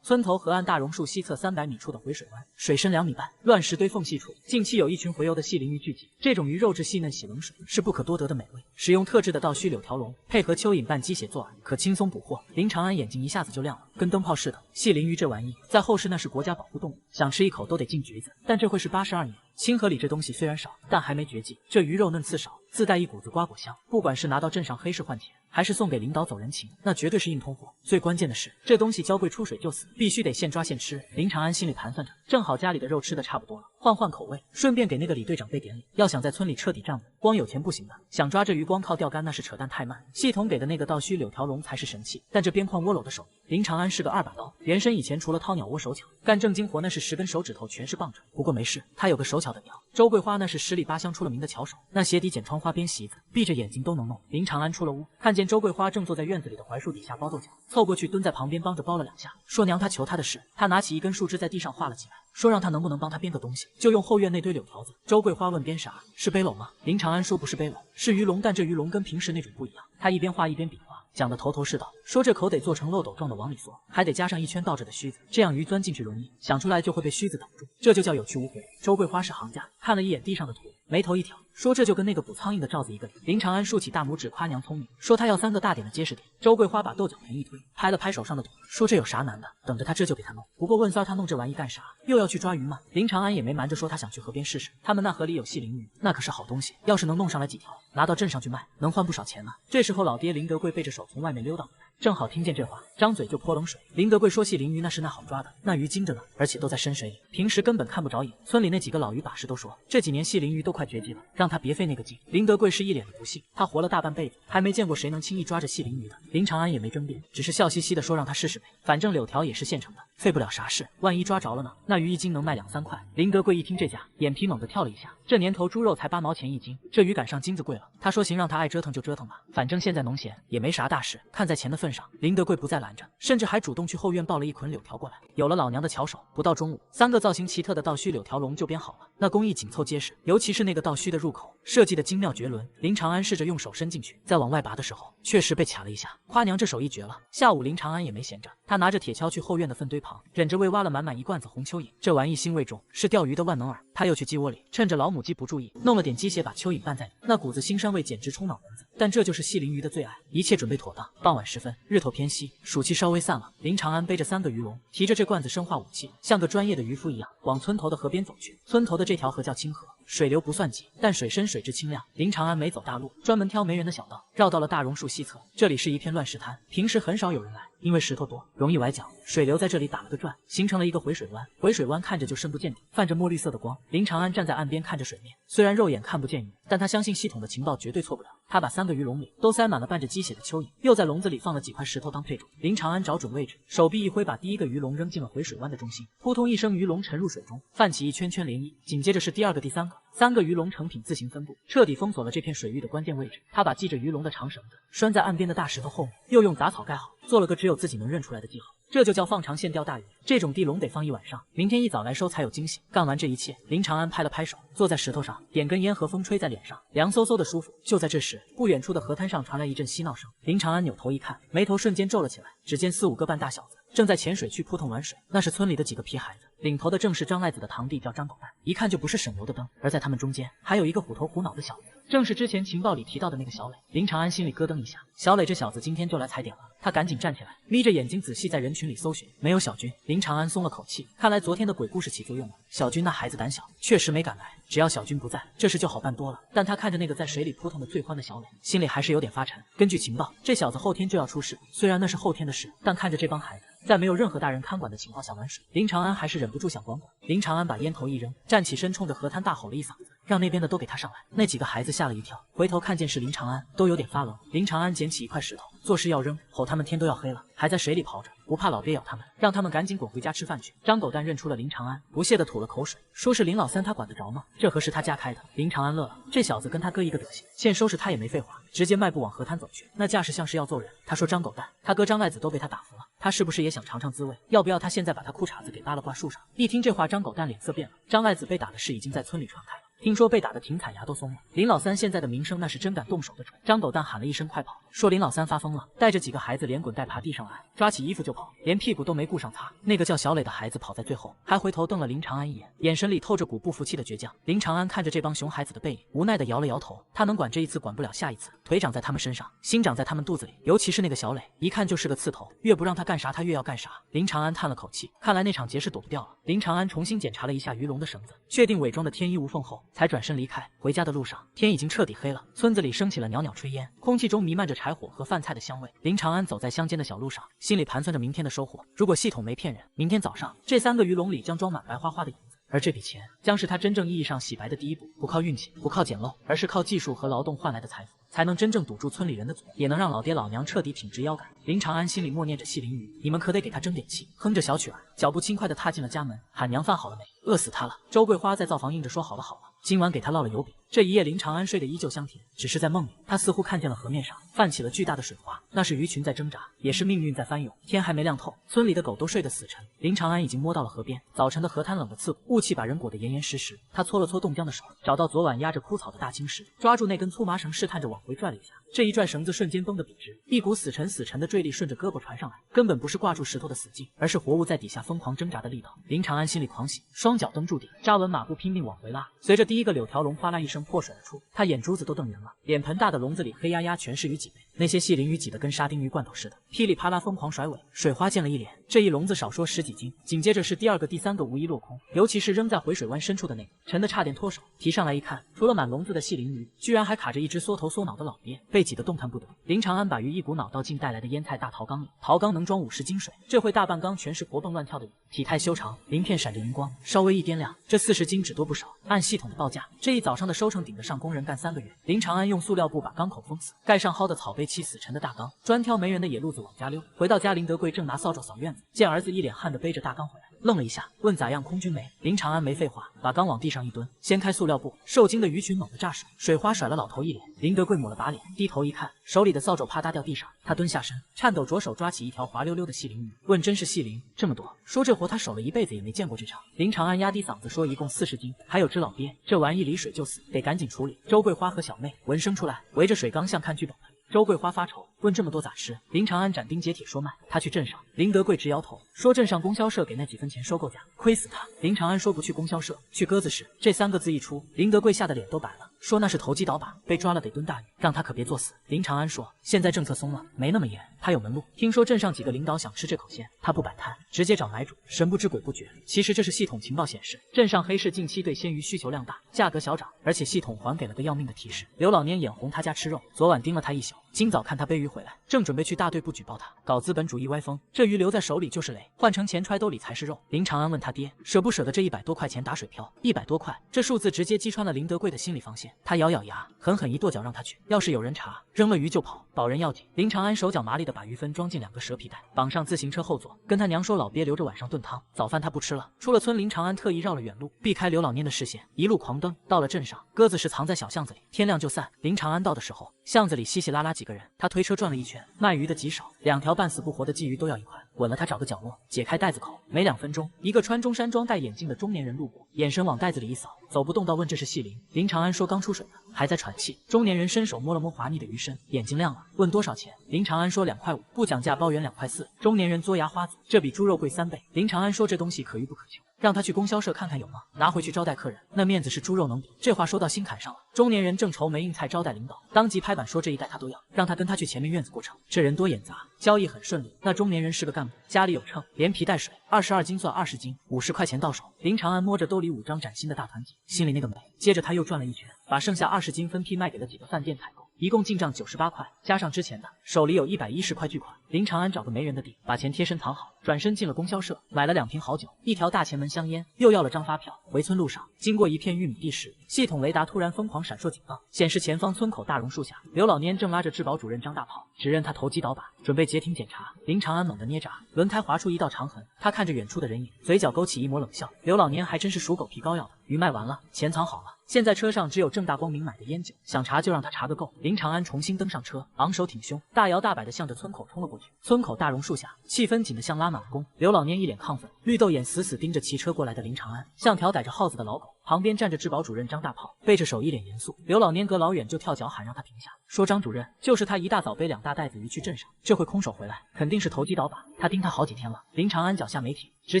村头河岸大榕树西侧300米处的回水湾，水深2米半，乱石堆缝隙处，近期有一群洄游的细鳞鱼聚集。这种鱼肉质细嫩，洗冷水，是不可多得的美味。使用特制的倒须柳条笼，配合蚯蚓拌鸡血做饵，可轻松捕获。林长安眼睛一下子就亮了，跟灯泡似的。细鳞鱼这玩意，在后世那是国家保护动物，想吃一口都得进局子。但这会是82年。清河里这东西虽然少，但还没绝迹。这鱼肉嫩刺少，自带一股子瓜果香，不管是拿到镇上黑市换钱，还是送给领导走人情，那绝对是硬通货。最关键的是，这东西娇贵出水就死，必须得现抓现吃。林长安心里盘算着，正好家里的肉吃的差不多了，换换口味，顺便给那个李队长备点礼。要想在村里彻底站稳，光有钱不行的，想抓这鱼光靠钓竿那是扯淡太慢。系统给的那个倒须柳条笼才是神器，但这边框窝篓的手艺，林长安是个2把刀，原身以前除了掏鸟窝手巧，干正经活那是10根手指头全是棒槌。不过没事，他有个手巧的鸟。周桂花那是10里8乡出了名的巧手，那鞋底剪窗花边席子，闭着眼睛都能弄。林长安出了屋，看见周桂花正坐在院子里的槐树底下包豆角，凑过去蹲在旁边帮着包了2下，说娘她求他的事。他拿起一根树枝在地上画了起来，说让他能不能帮他编个东西，就用后院那堆柳条子。周桂花问编啥？是背篓吗？林长安说不是背篓，是鱼笼，但这鱼笼跟平时那种不一样。他一边画一边比划，讲得头头是道，说这口得做成漏斗状的往里缩，还得加上一圈倒着的须子，这样鱼钻进去容易，想出来就会被须子挡住，这就叫有去无回。周桂花是行家，看了一眼地上的图，眉头一挑，说这就跟那个捕苍蝇的罩子一个理。林长安竖起大拇指夸娘聪明，说他要3个大点的结实点。周桂花把豆角盆一推，拍了拍手上的土，说这有啥难的，等着他这就给他弄。不过问三儿他弄这玩意干啥？又要去抓鱼吗？林长安也没瞒着说他想去河边试试，他们那河里有细鳞鱼，那可是好东西，要是能弄上来几条，拿到镇上去卖，能换不少钱呢。这时候老爹林德贵背着手从外面溜达回来，正好听见这话，张嘴就泼冷水。林德贵说细鳞鱼那是那好抓的，那鱼精着呢，而且都在深水里，平时根本看不着眼。村里那几个老鱼把式都说，这几年细鳞鱼都快绝迹了，让他别费那个劲。林德贵是一脸的不信，他活了大半辈子，还没见过谁能轻易抓着细鳞鱼的。林长安也没争辩，只是笑嘻嘻的说让他试试呗，反正柳条也是现成的，费不了啥事，万一抓着了呢？那鱼一斤能卖2、3块。林德贵一听这价，眼皮猛地跳了一下，这年头猪肉才8毛钱一斤，这鱼赶上金子贵了。他说行，让他爱折腾就折腾吧，反正现在农闲也没啥大事。看在钱的份上，林德贵不再拦着，甚至还主动去后院抱了一捆柳条过来。有了老娘的巧手，不到中午，3个造型奇特的倒须柳条笼就编好了，那工艺紧凑结实，尤其是那个倒须的入口设计的精妙绝伦。林长安试着用手伸进去，再往外拔的时候，确实被卡了一下。夸娘这手艺绝了。下午林长安也没闲着，他拿着铁锹去后院的粪堆旁，忍着胃挖了满满一罐子红蚯蚓。这玩意腥味重，是钓鱼的万能饵。他又去鸡窝里，趁着老母鸡不注意，弄了点鸡血把蚯蚓拌在里，那股子腥膻味简直冲脑门子。但这就是细鳞鱼的最爱。一切准备妥当，傍晚时分，日头偏西，暑气稍微散了。林长安背着3个鱼笼，提着这罐子生化武器，像个专业的渔夫一样，往村头的河边走去。村头的这条河叫清河，水流不算急，但水深水质清亮。林长安没走大路，专门挑没人的小道，绕到了大榕树西侧。这里是一片乱石滩，平时很少有人来，因为石头多，容易崴脚。水流在这里打了个转，形成了一个回水湾。回水湾看着就深不见底，泛着墨绿色的光。林长安站在岸边看着水面，虽然肉眼看不见鱼，但他相信系统的情报绝对错不了。他把3个鱼笼里都塞满了拌着鸡血的蚯蚓，又在笼子里放了几块石头当配重。林长安找准位置，手臂一挥，把第1个鱼笼扔进了回水湾的中心，扑通一声，鱼笼沉入水中，泛起一圈圈涟漪。紧接着是第2个、第3个，3个鱼笼成品自行分布，彻底封锁了这片水域的关键位置。他把系着鱼笼的长绳子拴在岸边的大石头后面，又用杂草盖好，做了个只有自己能认出来的记号。这就叫放长线钓大鱼。这种地笼得放一晚上，明天一早来收才有惊喜。干完这一切，林长安拍了拍手，坐在石头上，点根烟和风吹在脸上，凉飕飕的舒服。就在这时，不远处的河滩上传来一阵嬉闹声。林长安扭头一看，眉头瞬间皱了起来。只见4、5个半大小子正在潜水区扑腾玩水，那是村里的几个皮孩子，领头的正是张赖子的堂弟，叫张狗蛋，一看就不是省油的灯。而在他们中间，还有一个虎头虎脑的小子，正是之前情报里提到的那个小磊。林长安心里咯噔一下，小磊这小子今天就来踩点了。他赶紧站起来，眯着眼睛仔细在人群里搜寻，没有小军。林长安松了口气，看来昨天的鬼故事起作用了。小军那孩子胆小，确实没敢来。只要小军不在，这事就好办多了。但他看着那个在水里扑腾的最欢的小磊，心里还是有点发沉。根据情报，这小子后天就要出事，虽然那是后天的事，但看着这帮孩子在没有任何大人看管的情况下玩水，林长安还是忍不住想管管。林长安把烟头一扔，站起身，冲着河滩大吼了一嗓子，让那边的都给他上来。那几个孩子吓了一跳，回头看见是林长安，都有点发愣。林长安捡起一块石头，作势要扔，吼他们天都要黑了，还在水里刨着，不怕老鳖咬他们，让他们赶紧滚回家吃饭去。张狗蛋认出了林长安，不屑地吐了口水，说是林老三，他管得着吗？这河是他家开的。林长安乐了，这小子跟他哥一个德行，现收拾他也没废话，直接迈步往河滩走去，那架势像是要揍人。他说张狗蛋，他哥张赖子都被他打服了，他是不是也想尝尝滋味？要不要他现在把他裤衩子给扒了挂树上？一听这话，张狗蛋脸色变了。张赖子被打的事已经在村里传开了，听说被打得挺惨，牙都松了。林老三现在的名声那是真敢动手的准。张狗蛋喊了一声快跑，说林老三发疯了，带着几个孩子连滚带爬地上来，抓起衣服就跑，连屁股都没顾上擦。那个叫小磊的孩子跑在最后，还回头瞪了林长安一眼，眼神里透着股不服气的倔强。林长安看着这帮熊孩子的背影，无奈的摇了摇头，他能管这一次，管不了下一次。腿长在他们身上，心长在他们肚子里，尤其是那个小磊，一看就是个刺头，越不让他干啥他越要干啥。林长安叹了口气，看来那场劫是躲不掉了。林长安重新检查了一下鱼笼的绳子，确定伪装的天衣无缝后，才转身离开。回家的路上，天已经彻底黑了，村子里升起了袅袅炊烟，空气中弥漫着柴火和饭菜的香味。林长安走在乡间的小路上，心里盘算着明天的收获。如果系统没骗人，明天早上这3个鱼笼里将装满白花花的银子，而这笔钱将是他真正意义上洗白的第一步。不靠运气，不靠捡漏，而是靠技术和劳动换来的财富，才能真正堵住村里人的嘴，也能让老爹老娘彻底挺直腰杆。林长安心里默念着细鳞鱼，你们可得给他争点气。哼着小曲儿，脚步轻快地踏进了家门，喊娘饭好了没？饿死他了。周桂花在灶房应着说好了好了，今晚给他烙了油饼。这一夜林长安睡得依旧香甜，只是在梦里，他似乎看见了河面上泛起了巨大的水花，那是鱼群在挣扎，也是命运在翻涌。天还没亮透，村里的狗都睡得死沉，林长安已经摸到了河边。早晨的河滩冷得刺骨，雾气把人裹得严严实实。他搓了搓冻僵的手，找到昨晚压着枯草的大青石，抓住那根粗麻绳，试探着往回拽了一下。这一拽，绳子瞬间绷得笔直，一股死沉的坠力顺着胳膊传上来，根本不是挂住石头的死劲，而是活物在底下疯狂挣扎的力道。林长安心里狂喜，双脚蹬住地，扎稳马步，拼命往回拉。随着第一个柳条笼哗啦一声破水而出，他眼珠子都瞪圆了。脸盆大的笼子里黑压压全是鱼脊背，那些细鳞鱼挤得跟沙丁鱼罐头似的，噼里啪啦疯狂甩尾，水花溅了一脸。这一笼子少说10几斤。紧接着是第2个、第3个，无一落空，尤其是扔在回水湾深处的那个，沉得差点脱手。提上来一看，除了满笼子的细鳞鱼，居然还卡着一只缩头缩脑的老鳖，被挤得动弹不得。林长安把鱼一股脑倒进带来的腌菜大陶缸里，陶缸能装50斤水，这回大半缸全是活蹦乱跳的鱼，体态修长，鳞片闪着荧光，稍微一掂量，这40斤只多不少。按系统的报价，这一早上的收成顶得上工人干3个月。林长安用塑料布把缸口封死，盖上蒿的草被砌死沉的大缸，专挑没人的野路子往家溜。回到家，林德贵正拿扫帚扫院子，见儿子一脸汗的背着大缸回来，愣了一下，问咋样，空军没？林长安没废话，把缸往地上一蹲，掀开塑料布，受惊的鱼群猛地炸水，水花甩了老头一脸。林德贵抹了把脸，低头一看，手里的扫帚啪嗒掉地上，他蹲下身，颤抖着手抓起一条滑溜溜的细鳞鱼，问真是细鳞？这么多？说这活他守了一辈子也没见过这场。林长安压低嗓子说一共40斤，还有只老鳖，这玩意离水就死，得赶紧处理。周桂花和小妹闻声出来，围着水缸像看剧本的。周桂花发愁，问这么多咋吃？林长安斩钉截铁说卖，他去镇上。林德贵直摇头，说镇上供销社给那几分钱收购价，亏死他。林长安说不去供销社，去鸽子市。这3个字一出，林德贵吓得脸都白了，说那是投机倒把，被抓了得蹲大狱，让他可别作死。林长安说，现在政策松了，没那么严，他有门路。听说镇上几个领导想吃这口鲜，他不摆摊，直接找买主，神不知鬼不觉。其实这是系统情报显示，镇上黑市近期对鲜鱼需求量大，价格小涨，而且系统还给了个要命的提示：刘老年眼红他家吃肉，昨晚盯了他一宿，今早看他背鱼回来，正准备去大队部举报他，搞资本主义歪风。这鱼留在手里就是雷，换成钱揣兜里才是肉。林长安问他爹，舍不舍得这100多块钱打水漂？100多块，这数字直接击穿了林德贵的心理防线。他咬咬牙，狠狠一跺脚让他去，要是有人查，扔了鱼就跑，保人要紧。林长安手脚麻利的把鱼分装进2个蛇皮袋，绑上自行车后座，跟他娘说老鳖留着晚上炖汤，早饭他不吃了。出了村，林长安特意绕了远路，避开刘老蔫的视线，一路狂蹬。到了镇上，鸽子是藏在小巷子里，天亮就散。林长安到的时候，巷子里稀稀拉拉几个人，他推车转了一圈，卖鱼的极少，2条半死不活的鲫鱼都要1块。稳了他找个角落，解开袋子口，没2分钟，一个穿中山装戴眼镜的中年人路过，眼神往袋子里一扫，走不动道问这是细鳞。林长安说刚出水的，还在喘气。中年人伸手摸了摸滑腻的鱼身，眼睛亮了，问多少钱？林长安说2块5，不讲价包圆2块4。中年人嘬牙花子，这比猪肉贵3倍。林长安说这东西可遇不可求，让他去供销社看看有吗？拿回去招待客人，那面子是猪肉能比？这话说到心坎上了。中年人正愁没硬菜招待领导，当即拍板说这一袋他都要，让他跟他去前面院子过秤。这人多眼杂，交易很顺利。那中年人是个干部，家里有秤，连皮带水，22斤算20斤，50块钱到手。林长安摸着兜里5张崭新的大团结，心里那个美。接着他又转了一圈，把剩下20斤分批卖给了几个饭店采购，一共进账98块，加上之前的，手里有110块巨款。林长安找个没人的地，把钱贴身藏好，转身进了供销社，买了2瓶好酒，1条大前门香烟，又要了张发票。回村路上，经过一片玉米地时，系统雷达突然疯狂闪烁警报，显示前方村口大榕树下，刘老蔫正拉着质保主任张大炮，指认他投机倒把，准备截停检查。林长安猛地捏闸，轮胎划出一道长痕，他看着远处的人影，嘴角勾起一抹冷笑。刘老蔫还真是属狗皮膏药的，鱼卖完了，钱藏好了，现在车上只有正大光明买的烟酒，想查就让他查个够。林长安重新登上车，昂首挺胸，大摇大摆地向着村口冲了过去。村口大榕树下，气氛紧得像拉满了弓。刘老蔫一脸亢奋，绿豆眼死死盯着骑车过来的林长安，像条逮着耗子的老狗。旁边站着质保主任张大炮，背着手一脸严肃。刘老蔫隔老远就跳脚喊让他停下，说张主任，就是他一大早背2大袋子鱼去镇上，这回空手回来，肯定是投机倒把，他盯他好几天了。林长安脚下没停，直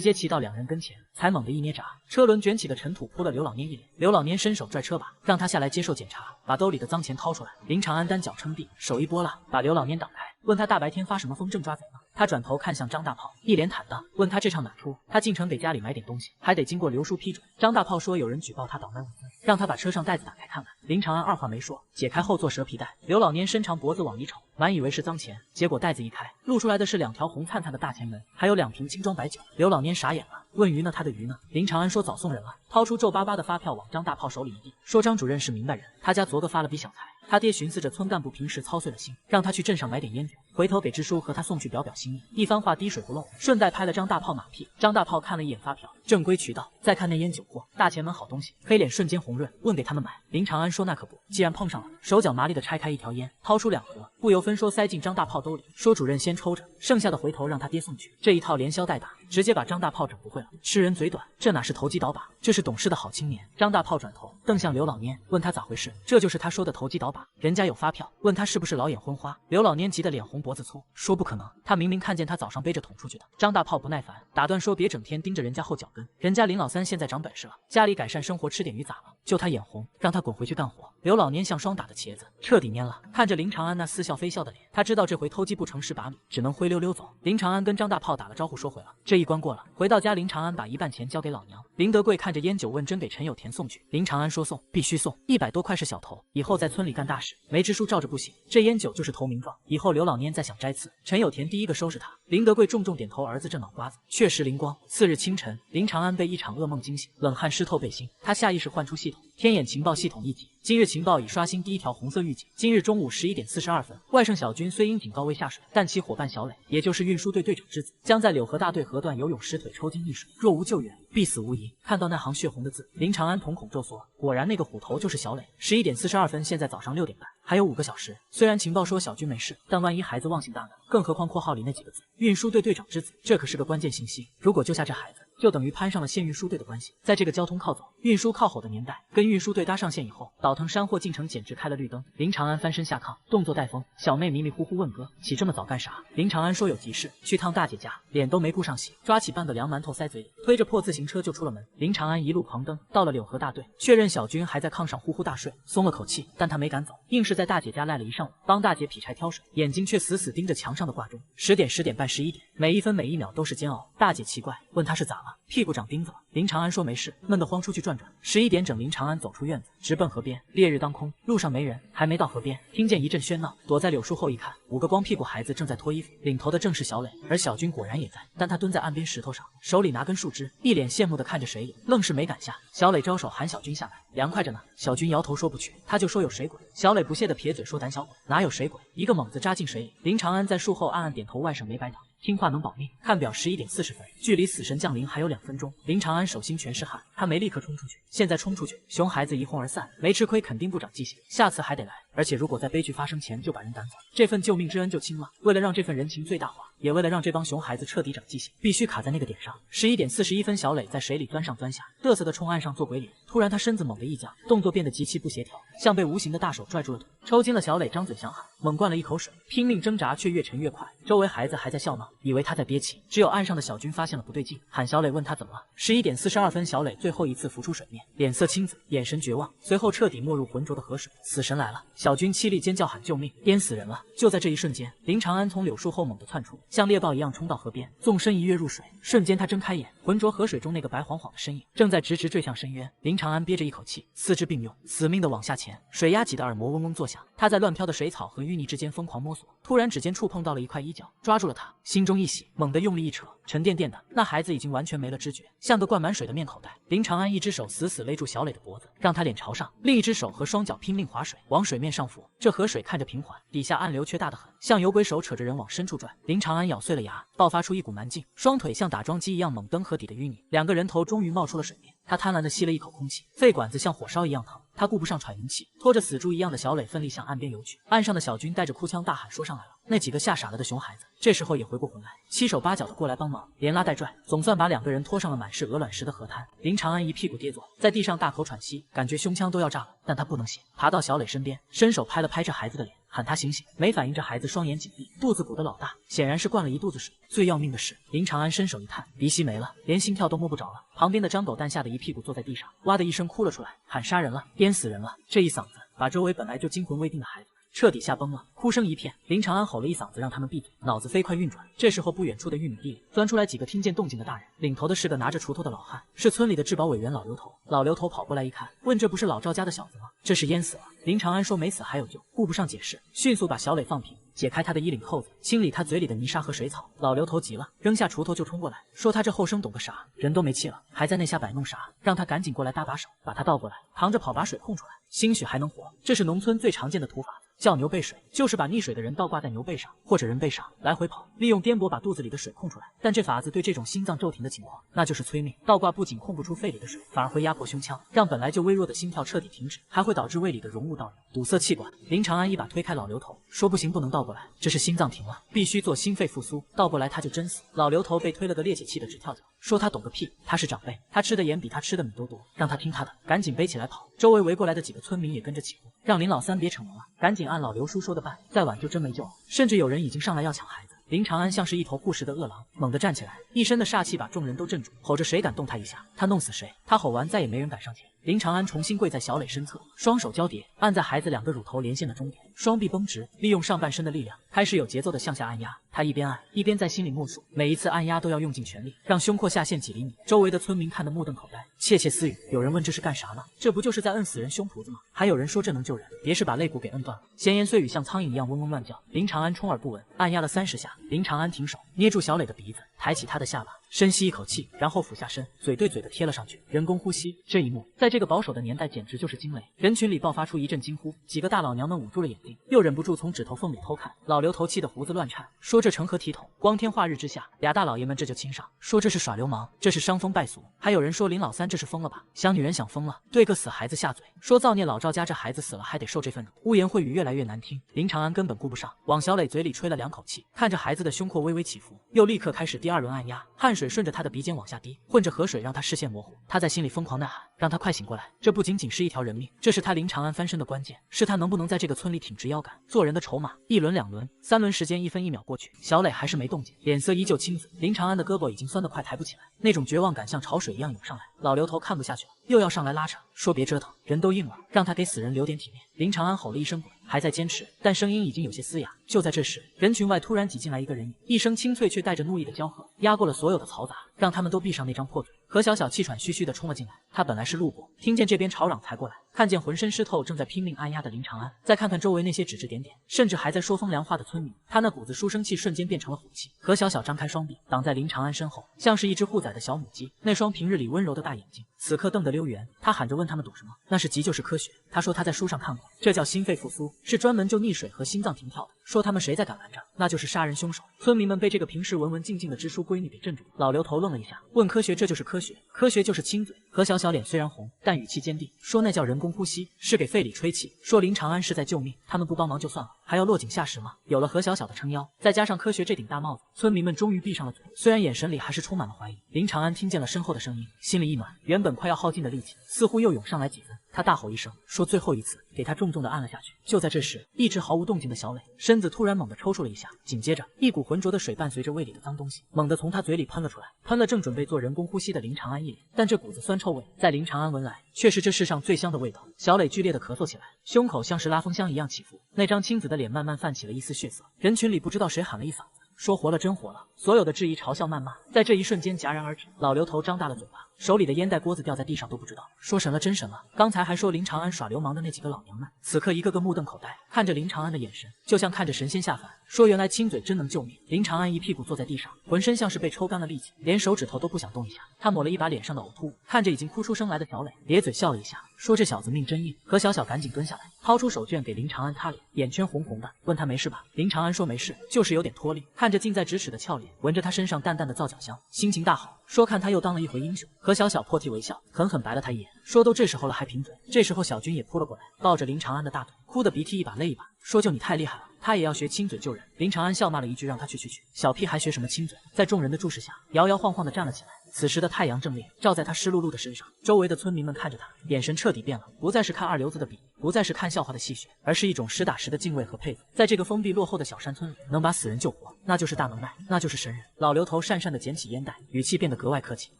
接骑到2人跟前，才猛地一捏闸，车轮卷起的尘土扑了刘老蔫一脸。刘老蔫伸手拽车把，让他下来接受检查，把兜里的脏钱掏出来。林长安单脚撑地，手一拨拉，把刘老蔫挡开，问他大白天发什么疯，正抓贼呢？他转头看向张大炮，一脸坦荡，问他这场哪出？他进城给家里买点东西，还得经过刘叔批准。张大炮说有人举报他倒卖物资，让他把车上袋子打开看看。林长安二话没说，解开后座蛇皮袋。刘老蔫伸长脖子往里瞅，满以为是脏钱，结果袋子一开，露出来的是2条红灿灿的大前门，还有2瓶精装白酒。刘老蔫傻眼了，问鱼呢？他的鱼呢？林长安说早送人了，掏出皱巴巴的发票往张大炮手里一递，说张主任是明白人，他家昨个发了笔小财。他爹寻思着村干部平时操碎了心，让他去镇上买点烟酒，回头给支书和他送去表表心意。一番话滴水不漏，顺带拍了张大炮马屁。张大炮看了一眼发票，正规渠道，再看那烟酒货，大前门好东西，黑脸瞬间红润，问给他们买。林长安说那可不，既然碰上了，手脚麻利的拆开1条烟，掏出2盒，不由分说塞进张大炮兜里，说主任先抽着，剩下的回头让他爹送去。这一套连消带打，直接把张大炮整不会了。吃人嘴短，这哪是投机倒把，这是懂事的好青年。张大炮转头瞪向刘老蔫，问他咋回事？这就是他说的投机倒把，人家有发票。问他是不是老眼昏花？刘老蔫急得脸红脖子粗，说不可能，他明明看见他早上背着桶出去的。张大炮不耐烦打断说别整天盯着人家后脚跟，人家林老三现在长本事了，家里改善生活吃点鱼咋了？就他眼红，让他滚回去干活。刘老蔫像双打的茄子，彻底蔫了，看着林长安那似笑非笑的脸，他知道这回偷鸡不成蚀把米，只能灰溜溜走。林长安跟张大炮打了招呼说回了，这一关过了。回到家，林长安把1半钱交给老娘。林德贵看着烟酒问真给陈有田送去？林长安说送，必须送，100多块是小头，以后在村里干大事，没支书照着不行。这烟酒就是投名状，以后刘老蔫再想摘刺，陈有田第一个收拾他。林德贵重重点头，儿子这脑瓜子确实灵光。次日清晨，林长安被一场噩梦惊醒，冷汗湿透背心，他下意识唤出系统，天眼情报系统一级，今日情报已刷新第1条红色预警。今日中午11点42分，外甥小军虽因警告未下水，但其伙伴小磊，也就是运输队队长之子，将在柳河大队河段游泳失腿抽筋溺水，若无救援，必死无疑。看到那行血红的字，林长安瞳孔骤缩，果然那个虎头就是小磊。11点42分，现在早上6点半，还有5个小时。虽然情报说小军没事，但万一孩子忘性大呢？更何况括号里那几个字，运输队队长之子，这可是个关键信息。如果救下这孩子，就等于攀上了县运输队的关系。在这个交通靠走运输靠吼的年代，跟运输队搭上线以后，倒腾山货进城简直开了绿灯。林长安翻身下炕，动作带风。小妹迷迷糊糊问哥：“起这么早干啥？”林长安说：“有急事，去趟大姐家。”脸都没顾上洗，抓起半个凉馒头塞嘴里，推着破自行车就出了门。林长安一路狂蹬，到了柳河大队，确认小军还在炕上呼呼大睡，松了口气，但他没赶走，硬是在大姐家赖了一上午，帮大姐劈柴挑水，眼睛却死死盯着墙上的挂钟。10点、10点半、11点，每一分每一秒都是煎熬。大姐奇怪，问他是咋了，屁股长钉子了。林长安说没事，闷得慌，出去转转。11点整，林长安走出院子，直奔河边。烈日当空，路上没人，还没到河边，听见一阵喧闹，躲在柳树后一看，5个光屁股孩子正在脱衣服，领头的正是小磊，而小军果然也在，但他蹲在岸边石头上，手里拿根树枝，一脸羡慕地看着水里，愣是没敢下。小磊招手喊小军下来，凉快着呢。小军摇头说不去，他就说有水鬼。小磊不屑地撇嘴说胆小鬼，哪有水鬼？一个猛子扎进水里。林长安在树后暗暗点头，外甥没白当。听话能保命。看表11点40分，距离死神降临还有2分钟。林长安手心全是汗，他没立刻冲出去，现在冲出去，熊孩子一哄而散，没吃亏肯定不长记性，下次还得来。而且如果在悲剧发生前就把人赶走，这份救命之恩就轻了。为了让这份人情最大化，也为了让这帮熊孩子彻底长记性，必须卡在那个点上。11点41分，小磊在水里钻上钻下，嘚瑟地冲岸上做鬼脸。突然他身子猛地一僵，动作变得极其不协调，像被无形的大手拽住了腿，抽筋了。小磊张嘴想喊，猛灌了一口水，拼命挣扎却越沉越快。周围孩子还在笑闹，以为他在憋气。只有岸上的小军发现了不对劲，喊小磊问他怎么了。11点42分，小磊最后一次浮出水面，脸色青紫，眼神绝望，随后彻底没入浑浊的河水。死神来了！小军凄厉尖叫喊救命，淹死人了！就在这一瞬间，林长安从柳树后猛地窜出，像猎豹一样冲到河边，纵身一跃入水。瞬间他睁开眼，浑浊河水中那个白晃晃的身影正在直直坠向深渊。林长安憋着一口气，四肢并用，死命地往下潜，水压挤得耳膜嗡嗡作响。他在乱飘的水草和淤泥之间疯狂摸索，突然指尖触碰到了一块衣角，抓住了他，心中一喜，猛地用力一扯，沉甸甸的，那孩子已经完全没了知觉，像个灌满水的面口袋。林长安一只手死死勒住小磊的脖子，让他脸朝上，另一只手和双脚拼命划水，往水面上浮。这河水看着平缓，底下暗流却大得很，像有鬼手扯着人往深处拽。林长安咬碎了牙，爆发出一股蛮劲，双腿像打桩机一样猛蹬河底的淤泥，两个人头终于冒出了水面。他贪婪地吸了一口空气，肺管子像火烧一样疼，他顾不上喘匀气，拖着死猪一样的小磊奋力向岸边游去。岸上的小军带着哭腔大喊说上来了。那几个吓傻了的熊孩子这时候也回过魂来，七手八脚的过来帮忙，连拉带拽，总算把两个人拖上了满是鹅卵石的河滩。林长安一屁股跌坐在地上，大口喘息，感觉胸腔都要炸了，但他不能歇，爬到小磊身边，伸手拍了拍这孩子的脸，喊他醒醒。没反应，这孩子双眼紧闭，肚子鼓得老大，显然是灌了一肚子水。最要命的是，林长安伸手一探，鼻息没了，连心跳都摸不着了。旁边的张狗蛋吓得一屁股坐在地上，哇的一声哭了出来，喊杀人了，淹死人了。这一嗓子把周围本来就惊魂未定的孩子彻底吓崩了，哭声一片。林长安吼了一嗓子让他们闭嘴，脑子飞快运转。这时候不远处的玉米地里钻出来几个听见动静的大人，领头的是个拿着锄头的老汉，是村里的治保委员老刘头。老刘头跑过来一看，问这不是老赵家的小子吗？这是淹死了。林长安说没死还有救，顾不上解释，迅速把小磊放平，解开他的衣领扣子，清理他嘴里的泥沙和水草。老刘头急了，扔下锄头就冲过来，说他这后生懂个啥，人都没气了，还在那下摆弄啥，让他赶紧过来搭把手，把他倒过来，扛着跑把水控出来，兴许还能活。这是农村最常见的土法子，叫牛背水，就是把溺水的人倒挂在牛背上或者人背上来回跑，利用颠簸把肚子里的水控出来。但这法子对这种心脏骤停的情况那就是催命，倒挂不仅控不出肺里的水，反而会压迫胸腔，让本来就微弱的心跳彻底停止，还会导致胃里的容物倒流，堵塞气管。林长安一把推开老刘头，说不行，不能倒过来，这是心脏停了，必须做心肺复苏，倒过来他就真死。老刘头被推了个趔趄，气得直跳脚，说他懂个屁，他是长辈，他吃的盐比他吃的米都多，让他听他的，赶紧背起来跑。周围围过来的几个村民也跟着起哄，让林老三别逞能了，赶紧按老刘叔说的办，再晚就真没救了。甚至有人已经上来要抢孩子。林长安像是一头护食的饿狼，猛地站起来，一身的煞气把众人都镇住，吼着谁敢动他一下，他弄死谁。他吼完，再也没人敢上前。林长安重新跪在小磊身侧，双手交叠，按在孩子两个乳头连线的中点，双臂绷直，利用上半身的力量，开始有节奏的向下按压。他一边按，一边在心里默数，每一次按压都要用尽全力，让胸廓下陷几厘米。周围的村民看得目瞪口呆，窃窃私语。有人问这是干啥呢？这不就是在摁死人胸脯子吗？还有人说这能救人，别是把肋骨给摁断了。闲言碎语像苍蝇一样嗡嗡乱叫。林长安充耳不闻，按压了30下。林长安停手，捏住小磊的鼻子，抬起他的下巴，深吸一口气，然后俯下身，嘴对嘴的贴了上去，人工呼吸。这一幕在这个保守的年代简直就是惊雷，人群里爆发出一阵惊呼，几个大老娘们捂住了眼睛，又忍不住从指头缝里偷看。老刘头气得胡子乱颤，说这成何体统，光天化日之下，俩大老爷们这就亲上，说这是耍流氓，这是伤风败俗。还有人说林老三这是疯了吧，想女人想疯了，对个死孩子下嘴，说造孽老赵家这孩子死了还得受这份辱。污言秽语越来越难听，林长安根本顾不上，往小磊嘴里吹了2口气，看着孩子的胸廓微微起伏，又立刻开始第2轮按压，汗水水顺着他的鼻尖往下滴，混着河水让他视线模糊。他在心里疯狂呐喊，让他快醒过来！这不仅仅是一条人命，这是他林长安翻身的关键，是他能不能在这个村里挺直腰杆，做人的筹码。1轮、2轮、3轮，时间1分1秒过去，小磊还是没动静，脸色依旧青紫。林长安的胳膊已经酸得快抬不起来，那种绝望感像潮水一样涌上来。老刘头看不下去了，又要上来拉扯，说别折腾，人都硬了，让他给死人留点体面。林长安吼了一声滚，还在坚持，但声音已经有些嘶哑。就在这时，人群外突然挤进来一个人影，一声清脆却带着怒意的娇喝，压过了所有的嘈杂，让他们都闭上那张破嘴。何小小气喘吁吁地冲了进来，他本来是路过，听见这边吵嚷才过来，看见浑身湿透正在拼命按压的林长安，再看看周围那些指指点点，甚至还在说风凉话的村民，他那股子书生气瞬间变成了虎气。何小小张开双臂，挡在林长安身后，像是一只护崽的小母鸡，那双平日里温柔的大眼睛此刻瞪得溜圆。他喊着问他们赌什么，那是急就是科学。他说他在书上看过，这叫心肺复苏，是专门救溺水和心脏停跳的。说他们谁再敢拦着，那就是杀人凶手。村民们被这个平时文文静静的支书闺女给镇住了。老刘头愣了一下，问科学，这就是科学？科学就是亲嘴。何小小脸虽然红，但语气坚定，说那叫人工呼吸，是给肺里吹气。说林长安是在救命，他们不帮忙就算了，还要落井下石吗？有了何小小的撑腰，再加上科学这顶大帽子，村民们终于闭上了嘴，虽然眼神里还是充满了怀疑。林长安听见了身后的声音，心里一暖，原本快要耗尽的力气似乎又涌上来几分。他大吼一声，说最后一次，给他重重的按了下去。就在这时，一直毫无动静的小磊身子突然猛地抽搐了一下，紧接着一股浑浊的水伴随着胃里的脏东西猛地从他嘴里喷了出来，喷了正准备做人工呼吸的林长安一脸。但这股子酸臭味在林长安闻来却是这世上最香的味道。小磊剧烈的咳嗽起来，胸口像是拉风箱一样起伏，那张青紫的脸慢慢泛起了一丝血色。人群里不知道谁喊了一嗓子，说活了真活了，所有的质疑、嘲笑、谩骂在这一瞬间戛然而止。老刘头张大了嘴巴，手里的烟袋锅子掉在地上都不知道，说神了真神了。刚才还说林长安耍流氓的那几个老娘们，此刻一个个目瞪口呆，看着林长安的眼神就像看着神仙下凡，说原来亲嘴真能救命。林长安一屁股坐在地上，浑身像是被抽干了力气，连手指头都不想动一下。他抹了一把脸上的呕吐物，看着已经哭出声来的小磊，咧嘴笑了一下，说这小子命真硬。何小小赶紧蹲下来，掏出手绢给林长安擦脸，眼圈红红的，问他没事吧。林长安说没事，就是有点脱力。看着近在咫尺的俏脸，闻着他身上淡淡的皂角香，心情大好，说看他又当了一回英雄。何小小破涕为笑，狠狠白了他一眼，说都这时候了还贫嘴。这时候小军也扑了过来，抱着林长安的大腿，哭得鼻涕一把泪一把，说就你太厉害了，他也要学亲嘴救人。林长安笑骂了一句，让他去，小屁孩学什么亲嘴。在众人的注视下，摇摇晃晃地站了起来。此时的太阳正烈，照在他湿漉漉的身上，周围的村民们看着他，眼神彻底变了，不再是看二流子的比，不再是看笑话的戏谑，而是一种实打实的敬畏和佩服。在这个封闭落后的小山村里，能把死人救活，那就是大能耐，那就是神人。老刘头讪讪地捡起烟袋，语气变得格外客气，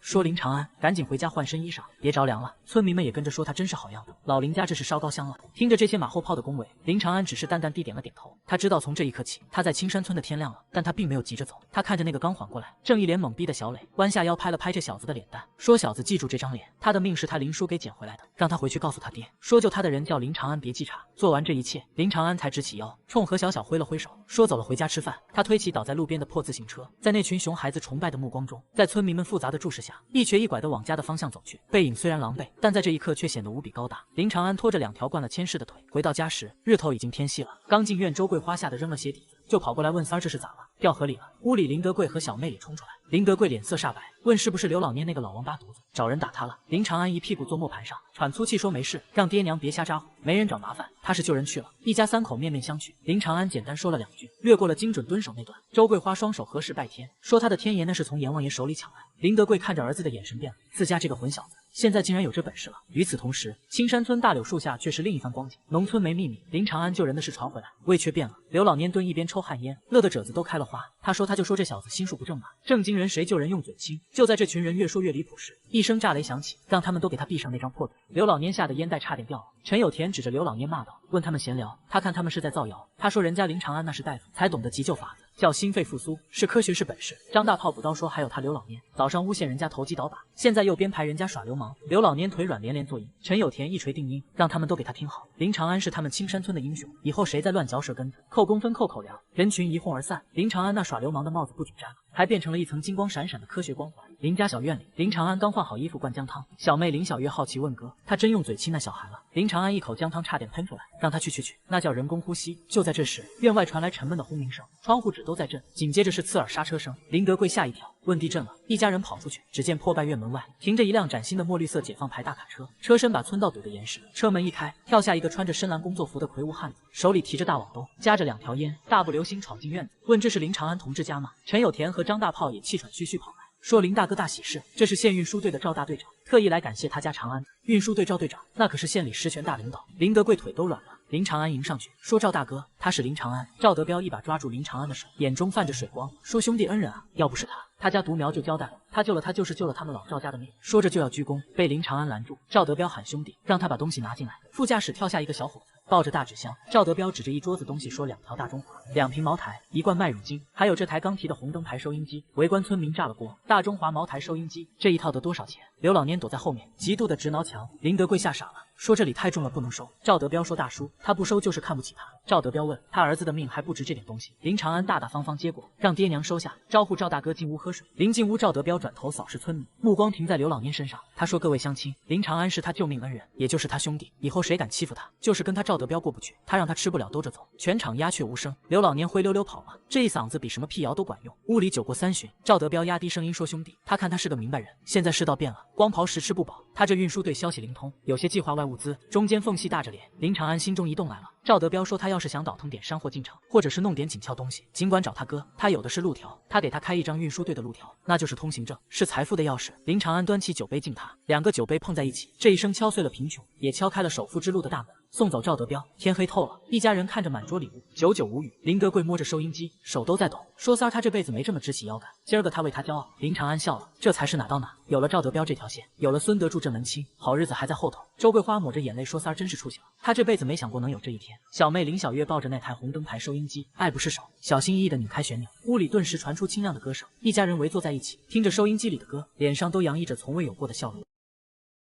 说林长安赶紧回家换身衣裳，别着凉了。村民们也跟着说他真是好样的，老林家这是烧高香了。听着这些马后炮的恭维，林长安只是淡淡地点了点头。他知道从这一刻起，他在青山村的天亮了，但他并没有急着走。他看着那个刚缓过来，正一脸懵逼的小磊，弯下腰拍了拍这小子的脸蛋，说小子记住这张脸，他的命是他林叔给捡回来的，让他回去告诉他爹，说救他的人叫林长安，别记差。做完这一切，林长安才直起腰，冲何小小挥了挥手，说走了，回家吃饭。他推起倒在路边的破自行车，在那群熊孩子崇拜的目光中，在村民们复杂的注视下，一瘸一拐地往家的方向走去。背影虽然狼狈，但在这一刻却显得无比高大。林长安拖着2条灌了铅式的腿，回到家时，日头已经偏西了。刚进院，周桂花吓得扔了鞋底子，就跑过来问三儿这是咋了，掉河里了。屋里林德贵和小妹里冲出来，林德贵脸色煞白，问是不是刘老蔫那个老王八犊子找人打他了。林长安一屁股坐磨盘上，喘粗气说没事，让爹娘别瞎咋呼，没人找麻烦，他是救人去了。一家3口面面相觑，林长安简单说了2句，略过了精准蹲守那段。周桂花双手合十拜天，说他的天爷那是从阎王爷手里抢来。林德贵看着儿子的眼神变了，自家这个混小子现在竟然有这本事了。与此同时，青山村大柳树下却是另一番光景。农村没秘密，林长安救人的事传回来，味却变了。刘老蔫蹲一边抽旱烟，乐得褶子都开了花。他说他就说这小子心术不正嘛，正经人谁救人用嘴轻。就在这群人越说越离谱时，一声炸雷响起，让他们都给他闭上那张破嘴。刘老蔫吓得烟袋差点掉了。陈有田指着刘老蔫骂道，问他们闲聊，他看他们是在造谣。他说人家林长安那是大夫，才懂得急救法子，叫心肺复苏，是科学是本事。张大炮补刀说还有他刘老蔫早上诬陷人家投机倒把，现在又编排人家耍流氓。刘老蔫腿软连连作揖，陈有田一锤定音，让他们都给他听好，林长安是他们青山村的英雄，以后谁再乱嚼舌根子，扣工分扣口粮。人群一哄而散，林长安那耍流氓的帽子不仅摘了，还变成了一层金光闪闪的科学光环。林家小院里，林长安刚换好衣服灌姜汤，小妹林小月好奇问哥，他真用嘴亲那小孩了？林长安一口姜汤差点喷出来，让他去，那叫人工呼吸。就在这时，院外传来沉闷的轰鸣声，窗户纸都在震，紧接着是刺耳刹车声。林德贵吓一跳，问地震了。一家人跑出去，只见破败院门外停着一辆崭新的墨绿色解放牌大卡车，车身把村道堵得严实。车门一开，跳下一个穿着深蓝工作服的魁梧汉子，手里提着大网兜，夹着2条烟，大步流星闯进院子，问这是林长安同志家吗？陈有田和张大炮也气喘吁吁跑来，说林大哥大喜事，这是县运输队的赵大队长特意来感谢他家长安的。运输队赵队长那可是县里实权大领导，林德贵腿都软了。林长安迎上去说：“赵大哥，他是林长安。”赵德彪一把抓住林长安的手，眼中泛着水光，说：“兄弟恩人啊，要不是他家独苗就交代了，他救了他就是救了他们老赵家的命。”说着就要鞠躬，被林长安拦住。赵德彪喊兄弟，让他把东西拿进来。副驾驶跳下一个小伙子，抱着大纸箱。赵德彪指着一桌子东西说：“2条大中华，2瓶茅台，1罐麦乳精，还有这台刚提的红灯牌收音机。”围观村民炸了锅，大中华茅台收音机这一套得多少钱？刘老年躲在后面，极度的直挠墙。林德贵吓傻了，说：“这里太重了，不能收。”赵德彪说：“大叔，他不收就是看不起他。”赵德彪问：“他儿子的命还不值这点东西？”林长安大大方方接过，让爹娘收下，招呼赵大哥进屋喝水。临进屋，赵德彪转头扫视村民，目光停在刘老年身上。他说：“各位乡亲，林长安是他救命恩人，也就是他兄弟，以后谁敢欺负他，就是跟他赵德彪过不去，他让他吃不了兜着走。”全场鸦雀无声。刘老年灰溜溜跑了，这一嗓子比什么辟谣都管用。屋里酒过3巡，赵德彪压低声音说：“兄弟，他看他是个明白人，现在世道变了，光刨食吃不饱，他这运输队消息灵通，有些计划外物资，中间缝隙大着脸。”林长安心中一动来了。赵德彪说：“他要是想倒腾点山货进城，或者是弄点紧俏东西，尽管找他哥，他有的是路条，他给他开一张运输队的路条，那就是通行证，是财富的钥匙。”林长安端起酒杯敬他，2个酒杯碰在一起，这一声敲碎了贫穷，也敲开了首富之路的大门。送走赵德彪，天黑透了，一家人看着满桌礼物，久久无语。林德贵摸着收音机，手都在抖，说：“三儿，他这辈子没这么直起腰杆，今儿个他为他骄傲。”林长安笑了，这才是哪到哪，有了赵德彪这条线，有了孙德柱这门亲，好日子还在后头。周桂花抹着眼泪说：“三儿真是出息了，他这辈子没想过能有这一天。”小妹林小月抱着那台红灯牌收音机，爱不释手，小心翼翼地拧开旋钮，屋里顿时传出清亮的歌声，一家人围坐在一起，听着收音机里的歌，脸上都洋溢着从未有过的笑容。